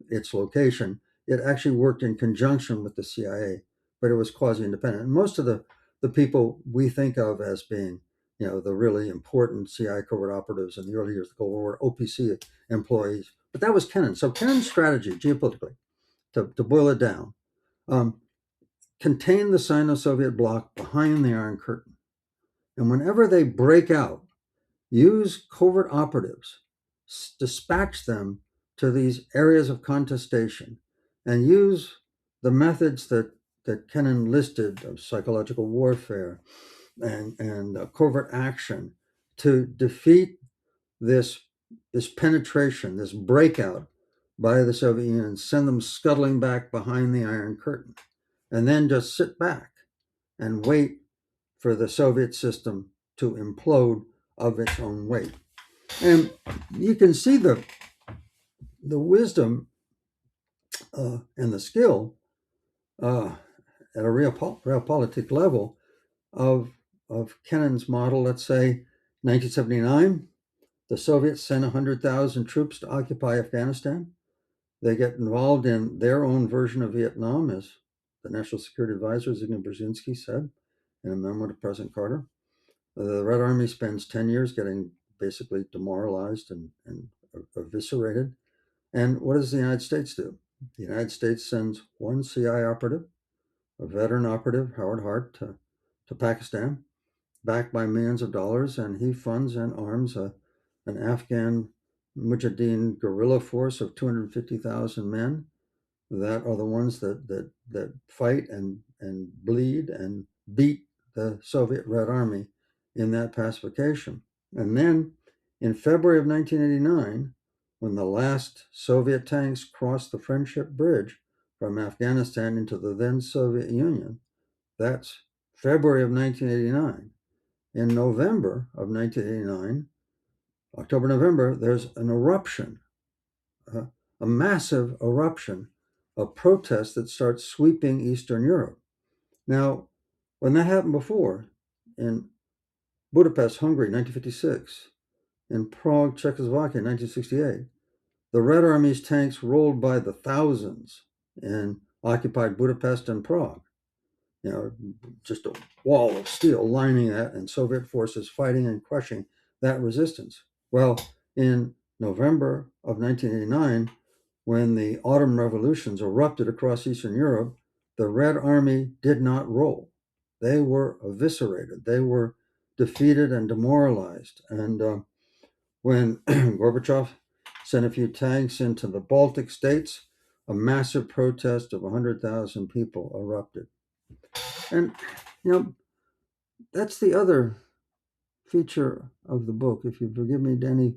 S2: its location, it actually worked in conjunction with the CIA, but it was quasi-independent. And most of the people we think of as being, the really important CIA covert operatives in the early years of the Cold War were OPC employees. But that was Kennan. So Kennan's strategy, geopolitically, to boil it down, contain the Sino-Soviet bloc behind the Iron Curtain. And whenever they break out, use covert operatives, dispatch them to these areas of contestation, and use the methods that Kennan listed of psychological warfare and covert action to defeat this penetration, this breakout by the Soviet Union, send them scuttling back behind the Iron Curtain, and then just sit back and wait for the Soviet system to implode of its own weight. And you can see the wisdom and the skill at a realpolitik level of Kennan's model. Let's say 1979, the Soviets sent 100,000 troops to occupy Afghanistan. They get involved in their own version of Vietnam, as the National Security Advisor Zygmunt Brzezinski said in a memo to President Carter. The Red Army spends 10 years getting basically demoralized and eviscerated. And what does the United States do? The United States sends one CI operative, a veteran operative, Howard Hart, to Pakistan, backed by millions of dollars, and he funds and arms an Afghan Mujahideen guerrilla force of 250,000 men that are the ones that fight and bleed and beat the Soviet Red Army in that pacification. And then in February of 1989, when the last Soviet tanks crossed the Friendship Bridge from Afghanistan into the then Soviet Union, that's February of 1989. In November of 1989, October, November, there's an eruption, a massive eruption of protests that starts sweeping Eastern Europe. Now, when that happened before, in Budapest, Hungary, 1956, in Prague, Czechoslovakia, 1968, the Red Army's tanks rolled by the thousands and occupied Budapest and Prague. Just a wall of steel lining that, and Soviet forces fighting and crushing that resistance. Well, in November of 1989, when the autumn revolutions erupted across Eastern Europe, the Red Army did not roll. They were eviscerated. They were defeated and demoralized. And when Gorbachev sent a few tanks into the Baltic states, a massive protest of 100,000 people erupted. And, that's the other feature of the book, if you forgive me, Denny,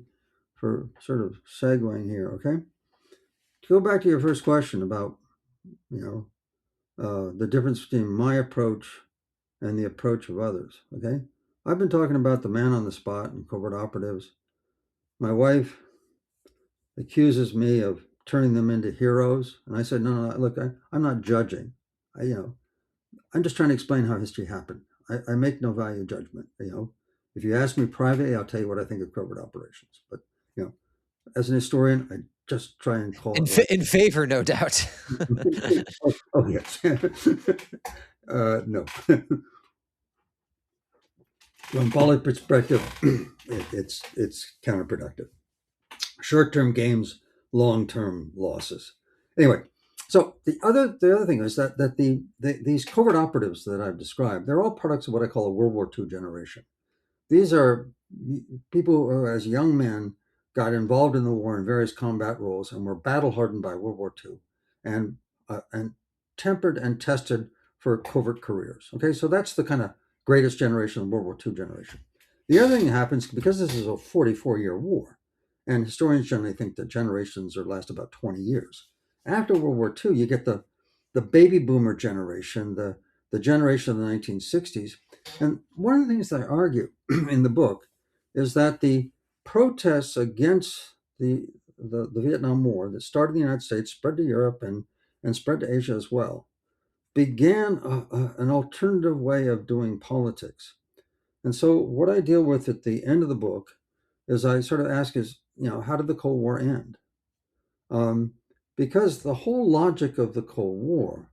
S2: for sort of segueing here, okay? To go back to your first question about, the difference between my approach and the approach of others, okay? I've been talking about the man on the spot and covert operatives. My wife accuses me of turning them into heroes. And I said, no, look, I'm not judging. I'm just trying to explain how history happened. I make no value judgment. If you ask me privately, I'll tell you what I think of covert operations. But as an historian, I just try and call it
S1: in favor, no doubt.
S2: oh yes. No. From public perspective, it's counterproductive. Short-term gains, long-term losses. Anyway, so the other thing is that these covert operatives that I've described, they're all products of what I call a World War II generation. These are people who, as young men, got involved in the war in various combat roles and were battle-hardened by World War II and tempered and tested for covert careers. Okay, so that's the kind of greatest generation, the World War II generation. The other thing that happens, because this is a 44-year war, and historians generally think that generations last about 20 years. After World War II, you get the baby boomer generation, the generation of the 1960s. And one of the things that I argue in the book is that the protests against the Vietnam War that started in the United States, spread to Europe, and spread to Asia as well, began an alternative way of doing politics. And so what I deal with at the end of the book is I sort of ask is, how did the Cold War end? Because the whole logic of the Cold War,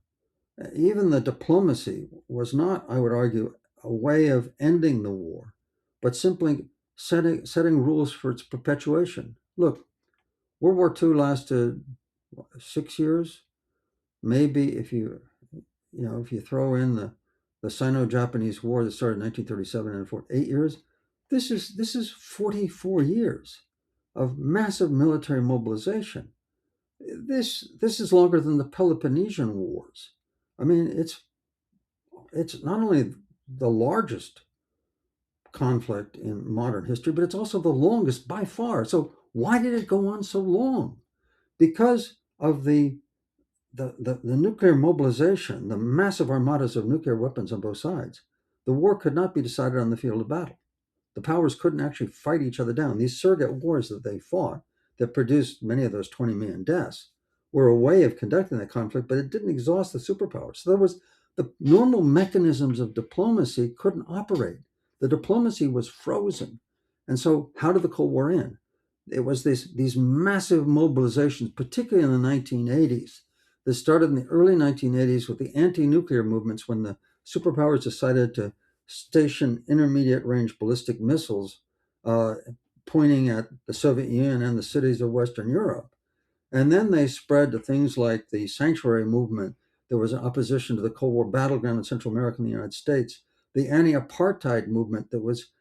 S2: even the diplomacy, was not, I would argue, a way of ending the war, but simply setting rules for its perpetuation. Look, World War II lasted 6 years. Maybe if you throw in the Sino-Japanese War that started in 1937 and for 8 years, this is 44 years of massive military mobilization. This is longer than the Peloponnesian Wars. I mean, it's not only the largest conflict in modern history, but it's also the longest by far. So why did it go on so long? Because of the nuclear mobilization, the massive armadas of nuclear weapons on both sides. The war could not be decided on the field of battle. The powers couldn't actually fight each other down. These surrogate wars that they fought that produced many of those 20 million deaths were a way of conducting that conflict, but it didn't exhaust the superpowers. So there was the normal mechanisms of diplomacy couldn't operate. The diplomacy was frozen. And so how did the Cold War end? it was these massive mobilizations, particularly in the 1980s. That started in the early 1980s with the anti-nuclear movements when the superpowers decided to station intermediate-range ballistic missiles uh, pointing at the Soviet Union and the cities of Western Europe. And then they spread to things like the sanctuary movement. There was an opposition to the Cold War battleground in Central America and the United States. The anti-apartheid movement that was,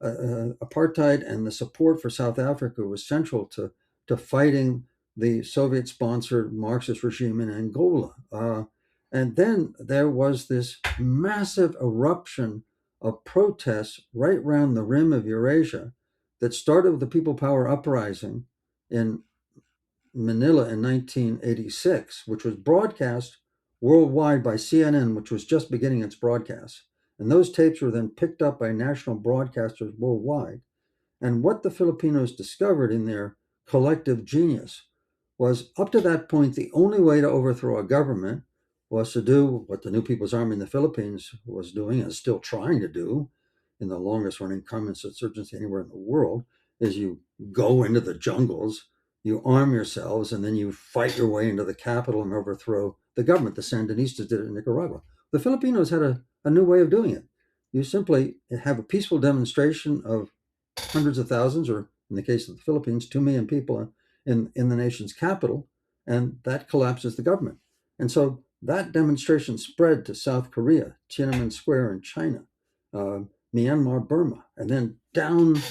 S2: apartheid and the support for South Africa was central to fighting the Soviet-sponsored Marxist regime in Angola. And then there was this massive eruption of protests right around the rim of Eurasia that started with the People Power Uprising in Manila in 1986, which was broadcast worldwide by CNN, which was just beginning its broadcast. And those tapes were then picked up by national broadcasters worldwide. And what the Filipinos discovered in their collective genius was, up to that point, the only way to overthrow a government was to do what the New People's Army in the Philippines was doing and is still trying to do in the longest running communist insurgency anywhere in the world, is you go into the jungles, you arm yourselves, and then you fight your way into the capital and overthrow the government. The Sandinistas did it in Nicaragua. The Filipinos had a new way of doing it. You simply have a peaceful demonstration of hundreds of thousands, or in the case of the Philippines, 2 million people in the nation's capital, and that collapses the government. And so that demonstration spread to South Korea, Tiananmen Square in China, Myanmar, Burma, and then down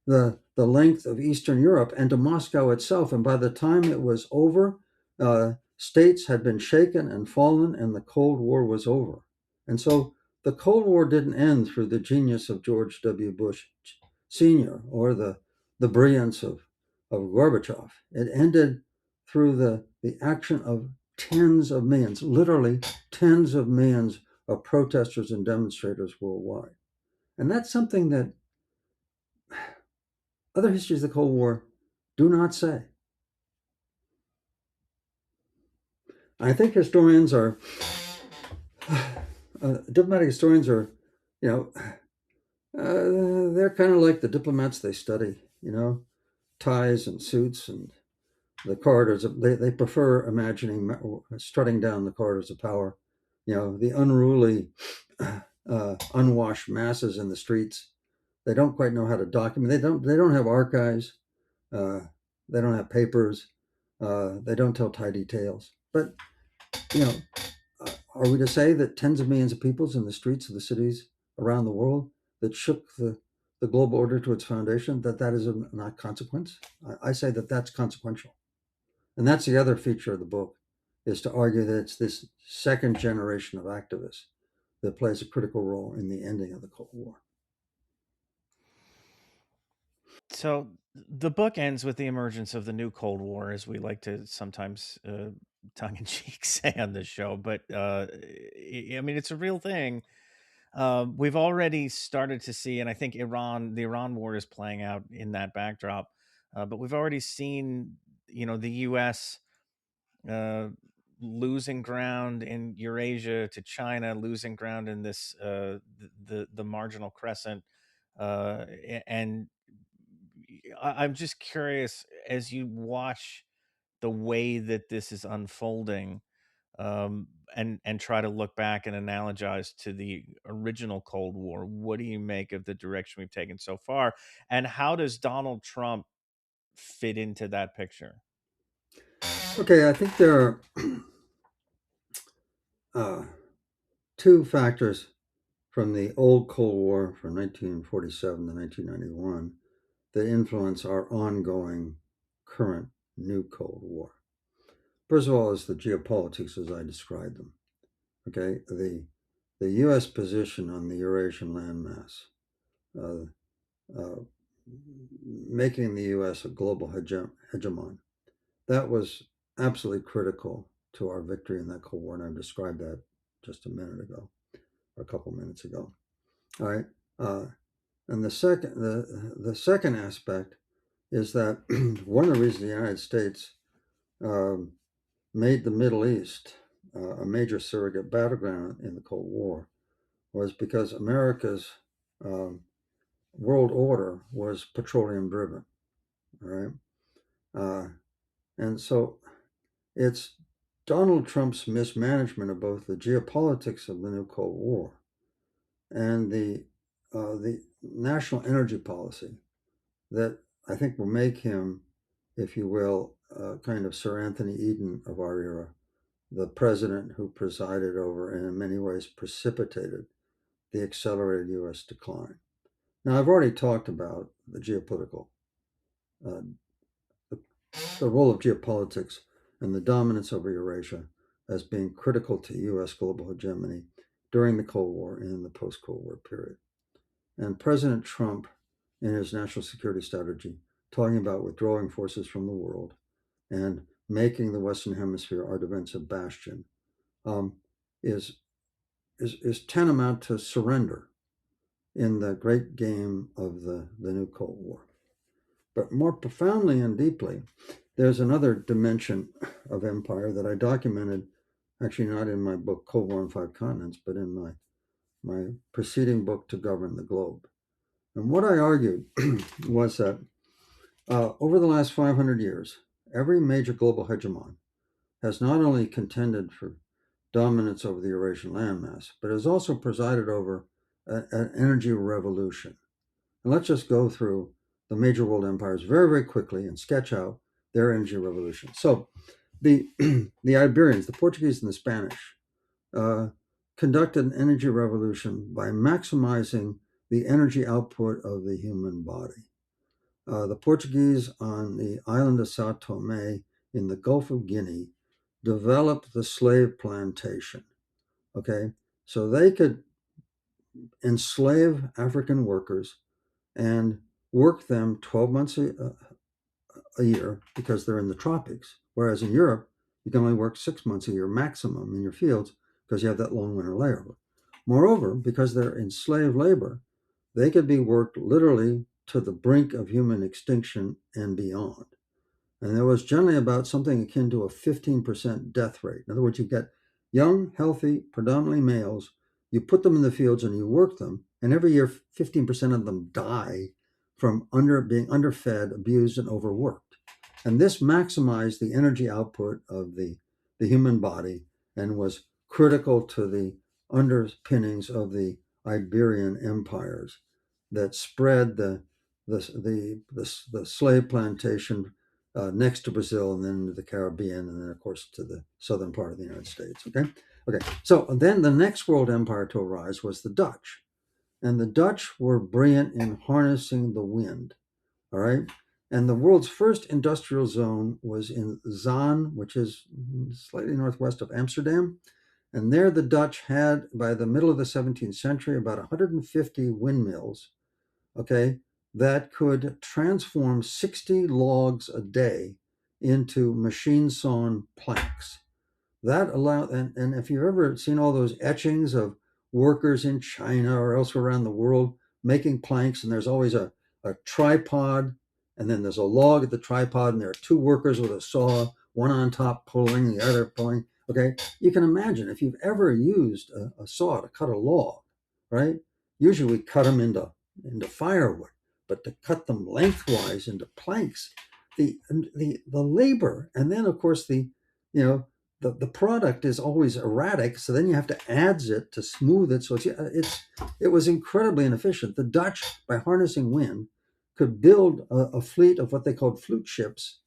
S2: the length of Eastern Europe and to Moscow itself. And by the time it was over, states had been shaken and fallen, and the Cold War was over. And so the Cold War didn't end through the genius of George W. Bush Sr. or the brilliance of Gorbachev. It ended through the action of tens of millions, literally tens of millions of protesters and demonstrators worldwide. And that's something that other histories of the Cold War do not say. I think historians are, diplomatic historians are, you know, they're kind of like the diplomats they study, ties and suits and the corridors. They prefer imagining strutting down the corridors of power, the unruly, unwashed masses in the streets. They don't quite know how to document. They don't have archives. Uh, they don't have papers. They don't tell tidy tales. But you know, are we to say that tens of millions of peoples in the streets of the cities around the world that shook the global order to its foundation, that is not consequence? I say that that's consequential. And that's the other feature of the book, is to argue that it's this second generation of activists that plays a critical role in the ending of the Cold War.
S3: So the book ends with the emergence of the new Cold War, as we like to sometimes tongue in cheek say on this show. But I mean, it's a real thing. We've already started to see, and I think the Iran war is playing out in that backdrop. But we've already seen, the U.S. Uh, losing ground in Eurasia to China, losing ground in this the marginal crescent, and I'm just curious, as you watch the way that this is unfolding, and try to look back and analogize to the original Cold War. What do you make of the direction we've taken so far, and how does Donald Trump fit into that picture?
S2: Okay, I think there are uh, two factors from the old Cold War from 1947 to 1991 that influence our ongoing current new Cold War. First of all, is the geopolitics as I described them. Okay, the U.S. position on the Eurasian landmass, uh, uh, making the U.S. a global hegemon, that was absolutely critical to our victory in that Cold War, and I've described that just a minute ago, or a couple minutes ago. All right, and the second aspect is that one of the reasons the United States um, made the Middle East a major surrogate battleground in the Cold War was because America's um, world order was petroleum driven. All right. Uh, and so it's Donald Trump's mismanagement of both the geopolitics of the new Cold War and the national energy policy that I think will make him, if you will, kind of Sir Anthony Eden of our era, the president who presided over and in many ways precipitated the accelerated U.S. decline. Now, I've already talked about the geopolitical, uh, the, the role of geopolitics and the dominance over Eurasia as being critical to U.S. global hegemony during the Cold War and the post Cold War period. And President Trump, in his national security strategy, talking about withdrawing forces from the world and making the Western Hemisphere our defensive bastion, um, is, is tantamount to surrender in the great game of the new Cold War. But more profoundly and deeply, there's another dimension of empire that I documented, actually not in my book Cold War on Five Continents, but in my preceding book To Govern the Globe. And what I argued was that over the last 500 years, every major global hegemon has not only contended for dominance over the Eurasian landmass, but has also presided over an energy revolution. And let's just go through the major world empires very, very quickly and sketch out their energy revolution. So the the Iberians, the Portuguese, and the Spanish conducted an energy revolution by maximizing the energy output of the human body. The Portuguese on the island of Sao Tome in the Gulf of Guinea developed the slave plantation. Okay, so they could enslave African workers and work them 12 months a year because they're in the tropics. Whereas in Europe, you can only work 6 months a year maximum in your fields because you have that long winter layover. Moreover, because they're in slave labor, they could be worked literally to the brink of human extinction and beyond. And there was generally about something akin to a 15% death rate. In other words, you get young, healthy, predominantly males, you put them in the fields and you work them, and every year 15% of them die from being underfed, abused, and overworked. And this maximized the energy output of the human body and was critical to the underpinnings of the Iberian empires that spread the slave plantation next to Brazil and then to the Caribbean and then of course to the southern part of the United States. Okay. So then the next world empire to arise was the Dutch, and the Dutch were brilliant in harnessing the wind. All right. And the world's first industrial zone was in Zaan, which is slightly northwest of Amsterdam. And there the Dutch had, by the middle of the 17th century, about 150 windmills, okay, that could transform 60 logs a day into machine sawn planks. That allowed, and if you've ever seen all those etchings of workers in China or elsewhere around the world making planks, and there's always a tripod, and then there's a log at the tripod, and there are two workers with a saw, one on top pulling, the other pulling. Okay, you can imagine if you've ever used a saw to cut a log, right? Usually we cut them into firewood, but to cut them lengthwise into planks, the labor, and then of course the product is always erratic, so then you have to adze it to smooth it. So it was incredibly inefficient. The Dutch, by harnessing wind, could build a fleet of what they called flute ships,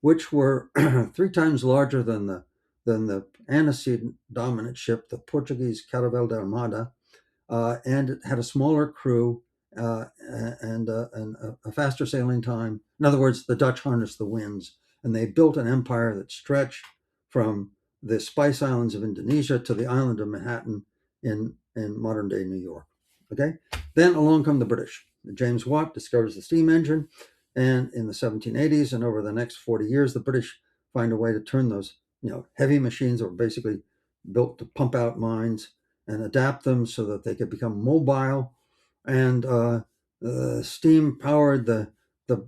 S2: which were 3 times larger than the aniseed dominant ship, the Portuguese Caravel da Armada, and it had a smaller crew and a faster sailing time. In other words, the Dutch harnessed the winds, and they built an empire that stretched from the Spice Islands of Indonesia to the island of Manhattan in modern day New York. Okay, then along come the British. James Watt discovers the steam engine, and in the 1780s and over the next 40 years, the British find a way to turn those heavy machines that were basically built to pump out mines and adapt them so that they could become mobile. And steam powered the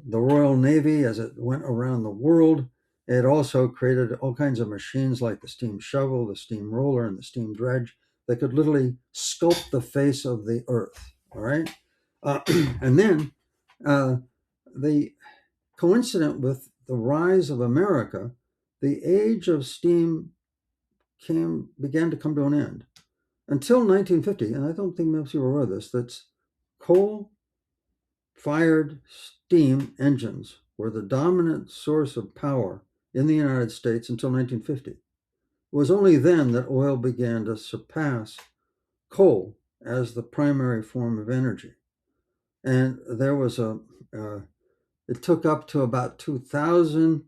S2: Royal Navy as it went around the world. It also created all kinds of machines like the steam shovel, the steam roller, and the steam dredge that could literally sculpt the face of the earth. All right. And then the coincident with the rise of America, the age of steam began to come to an end. Until 1950, and I don't think most people are aware of this, that's coal-fired steam engines were the dominant source of power in the United States until 1950. It was only then that oil began to surpass coal as the primary form of energy. And there was it took up to about 2000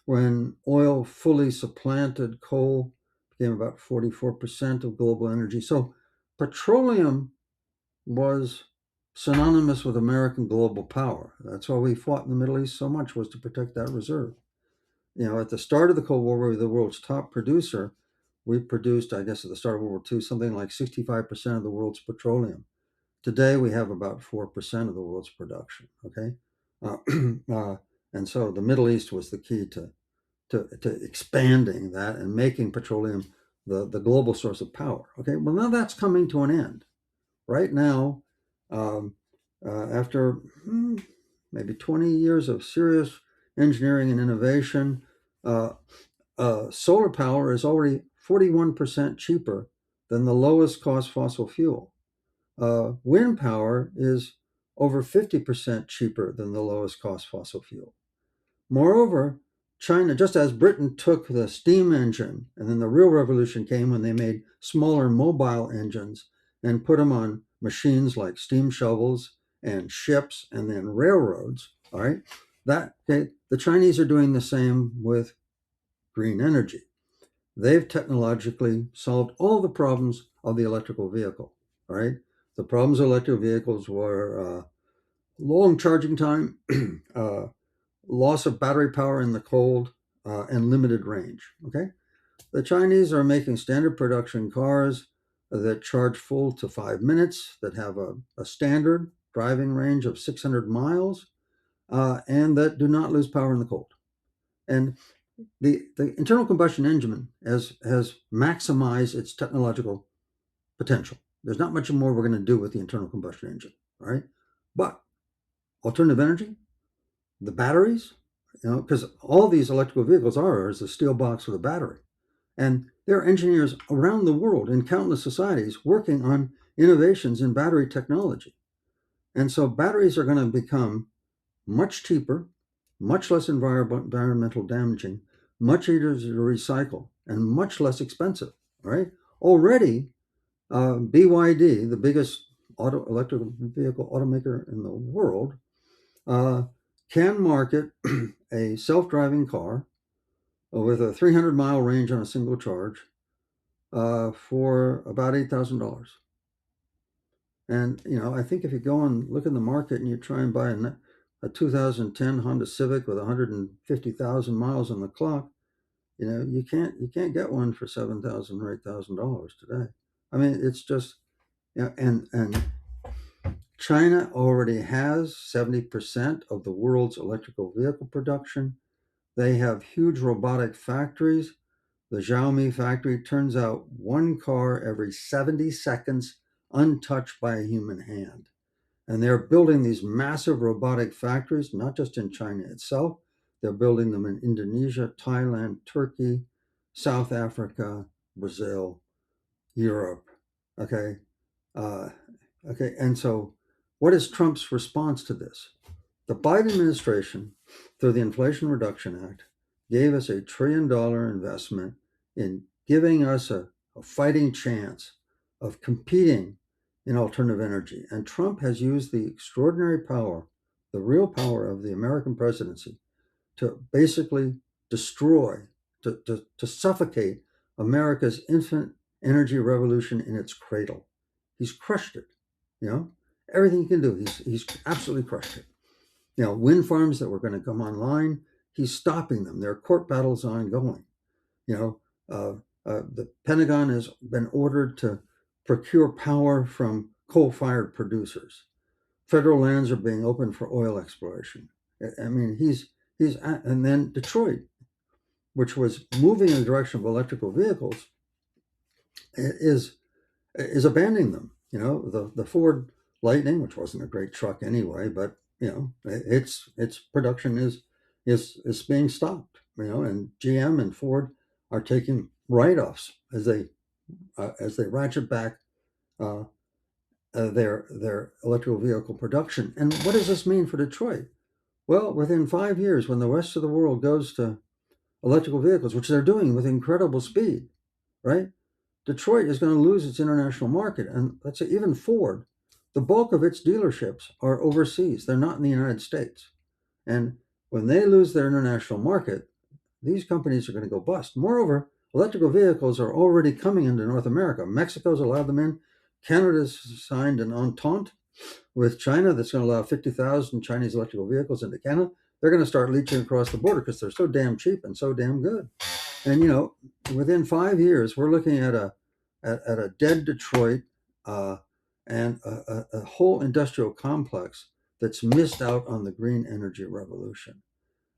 S2: when oil fully supplanted coal, became about 44% of global energy. So petroleum was synonymous with American global power. That's why we fought in the Middle East so much, was to protect that reserve. At the start of the Cold War, we were the world's top producer. We produced, I guess, at the start of World War II, something like 65% of the world's petroleum. Today, we have about 4% of the world's production. Okay, and so the Middle East was the key to expanding that and making petroleum the global source of power. Okay, well, now that's coming to an end. Right now, after maybe 20 years of serious engineering and innovation, solar power is already 41% cheaper than the lowest cost fossil fuel. Wind power is over 50% cheaper than the lowest cost fossil fuel. Moreover, China, just as Britain took the steam engine, and then the real revolution came when they made smaller mobile engines and put them on machines like steam shovels and ships and then railroads. All right, the Chinese are doing the same with green energy. They've technologically solved all the problems of the electrical vehicle. All right, the problems of electric vehicles were long charging time, loss of battery power in the cold, and limited range. Okay, the Chinese are making standard production cars that charge full to 5 minutes, that have a standard driving range of 600 miles, and that do not lose power in the cold. And the internal combustion engine has maximized its technological potential. There's not much more we're going to do with the internal combustion engine, all right? But alternative energy, the batteries, because all these electrical vehicles are is a steel box with a battery. And there are engineers around the world in countless societies working on innovations in battery technology. And so batteries are going to become much cheaper, much less environmental damaging, much easier to recycle, and much less expensive, right? Already, BYD, the biggest electric vehicle automaker in the world, can market a self-driving car with a 300-mile range on a single charge for about $8,000. And, I think if you go and look in the market and you try and buy a 2010 Honda Civic with 150,000 miles on the clock, you can't get one for $7,000 or $8,000 today. I mean, it's just, and China already has 70% of the world's electrical vehicle production. They have huge robotic factories. The Xiaomi factory turns out one car every 70 seconds, untouched by a human hand. And they're building these massive robotic factories, not just in China itself. They're building them in Indonesia, Thailand, Turkey, South Africa, Brazil, Europe. Okay. Okay. And so, what is Trump's response to this? The Biden administration, through the Inflation Reduction Act, gave us a $1 trillion investment in giving us a fighting chance of competing in alternative energy. And Trump has used the extraordinary power, the real power of the American presidency, to basically destroy, to suffocate America's infant energy revolution in its cradle. He's crushed it. Everything he can do, he's absolutely crushed it. Wind farms that were going to come online, he's stopping them. There are court battles ongoing. The Pentagon has been ordered to procure power from coal-fired producers. Federal lands are being opened for oil exploration. I mean, and then Detroit, which was moving in the direction of electrical vehicles, is abandoning them. The Ford Lightning, which wasn't a great truck anyway, but its production is is being stopped. And GM and Ford are taking write-offs as they ratchet back uh, their electrical vehicle production. And what does this mean for Detroit? Well, within 5 years, when the rest of the world goes to electrical vehicles, which they're doing with incredible speed, right? Detroit is going to lose its international market. And let's say even Ford, the bulk of its dealerships are overseas. They're not in the United States. And when they lose their international market, these companies are going to go bust. Moreover, electrical vehicles are already coming into North America. Mexico's allowed them in. Canada's signed an entente with China that's going to allow 50,000 Chinese electrical vehicles into Canada. They're going to start leaching across the border because they're so damn cheap and so damn good. And within 5 years, we're looking at a dead Detroit uh, and a whole industrial complex that's missed out on the green energy revolution.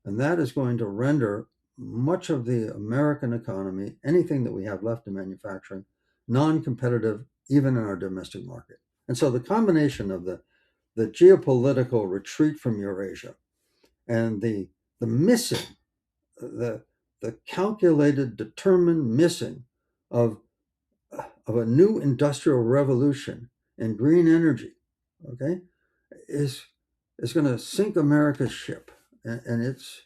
S2: And that is going to render much of the American economy, anything that we have left in manufacturing, non-competitive even in our domestic market. And so the combination of the geopolitical retreat from Eurasia and the missing, the calculated, determined missing of a new industrial revolution and green energy, okay, is going to sink America's ship, and it's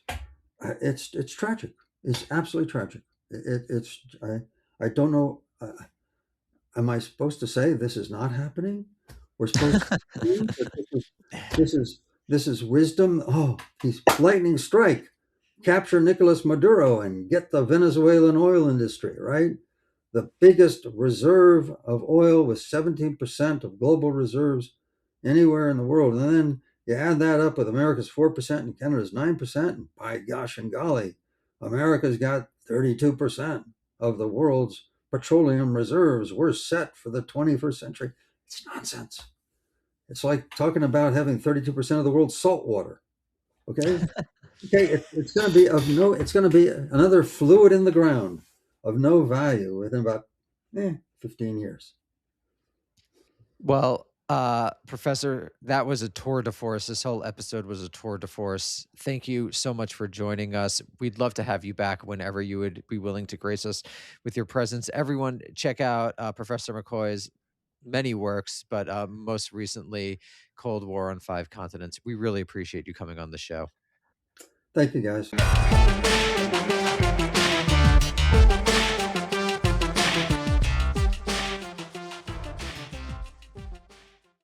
S2: tragic. It's absolutely tragic. It's I don't know. Am I supposed to say this is not happening? We're supposed to think that this is wisdom. Oh, he's lightning strike, capture Nicolas Maduro and get the Venezuelan oil industry, right? The biggest reserve of oil with 17% of global reserves anywhere in the world. And then you add that up with America's 4% and Canada's 9%. And by gosh and golly, America's got 32% of the world's petroleum reserves. We're set for the 21st century. It's nonsense. It's like talking about having 32% of the world's salt water. Okay. Okay. It's going to be it's going to be another fluid in the ground of no value within about 15 years.
S1: Well, Professor, that was a tour de force. This whole episode was a tour de force. Thank you so much for joining us. We'd love to have you back whenever you would be willing to grace us with your presence. Everyone, check out Professor McCoy's many works, but most recently, Cold War on Five Continents. We really appreciate you coming on the show.
S2: Thank you, guys.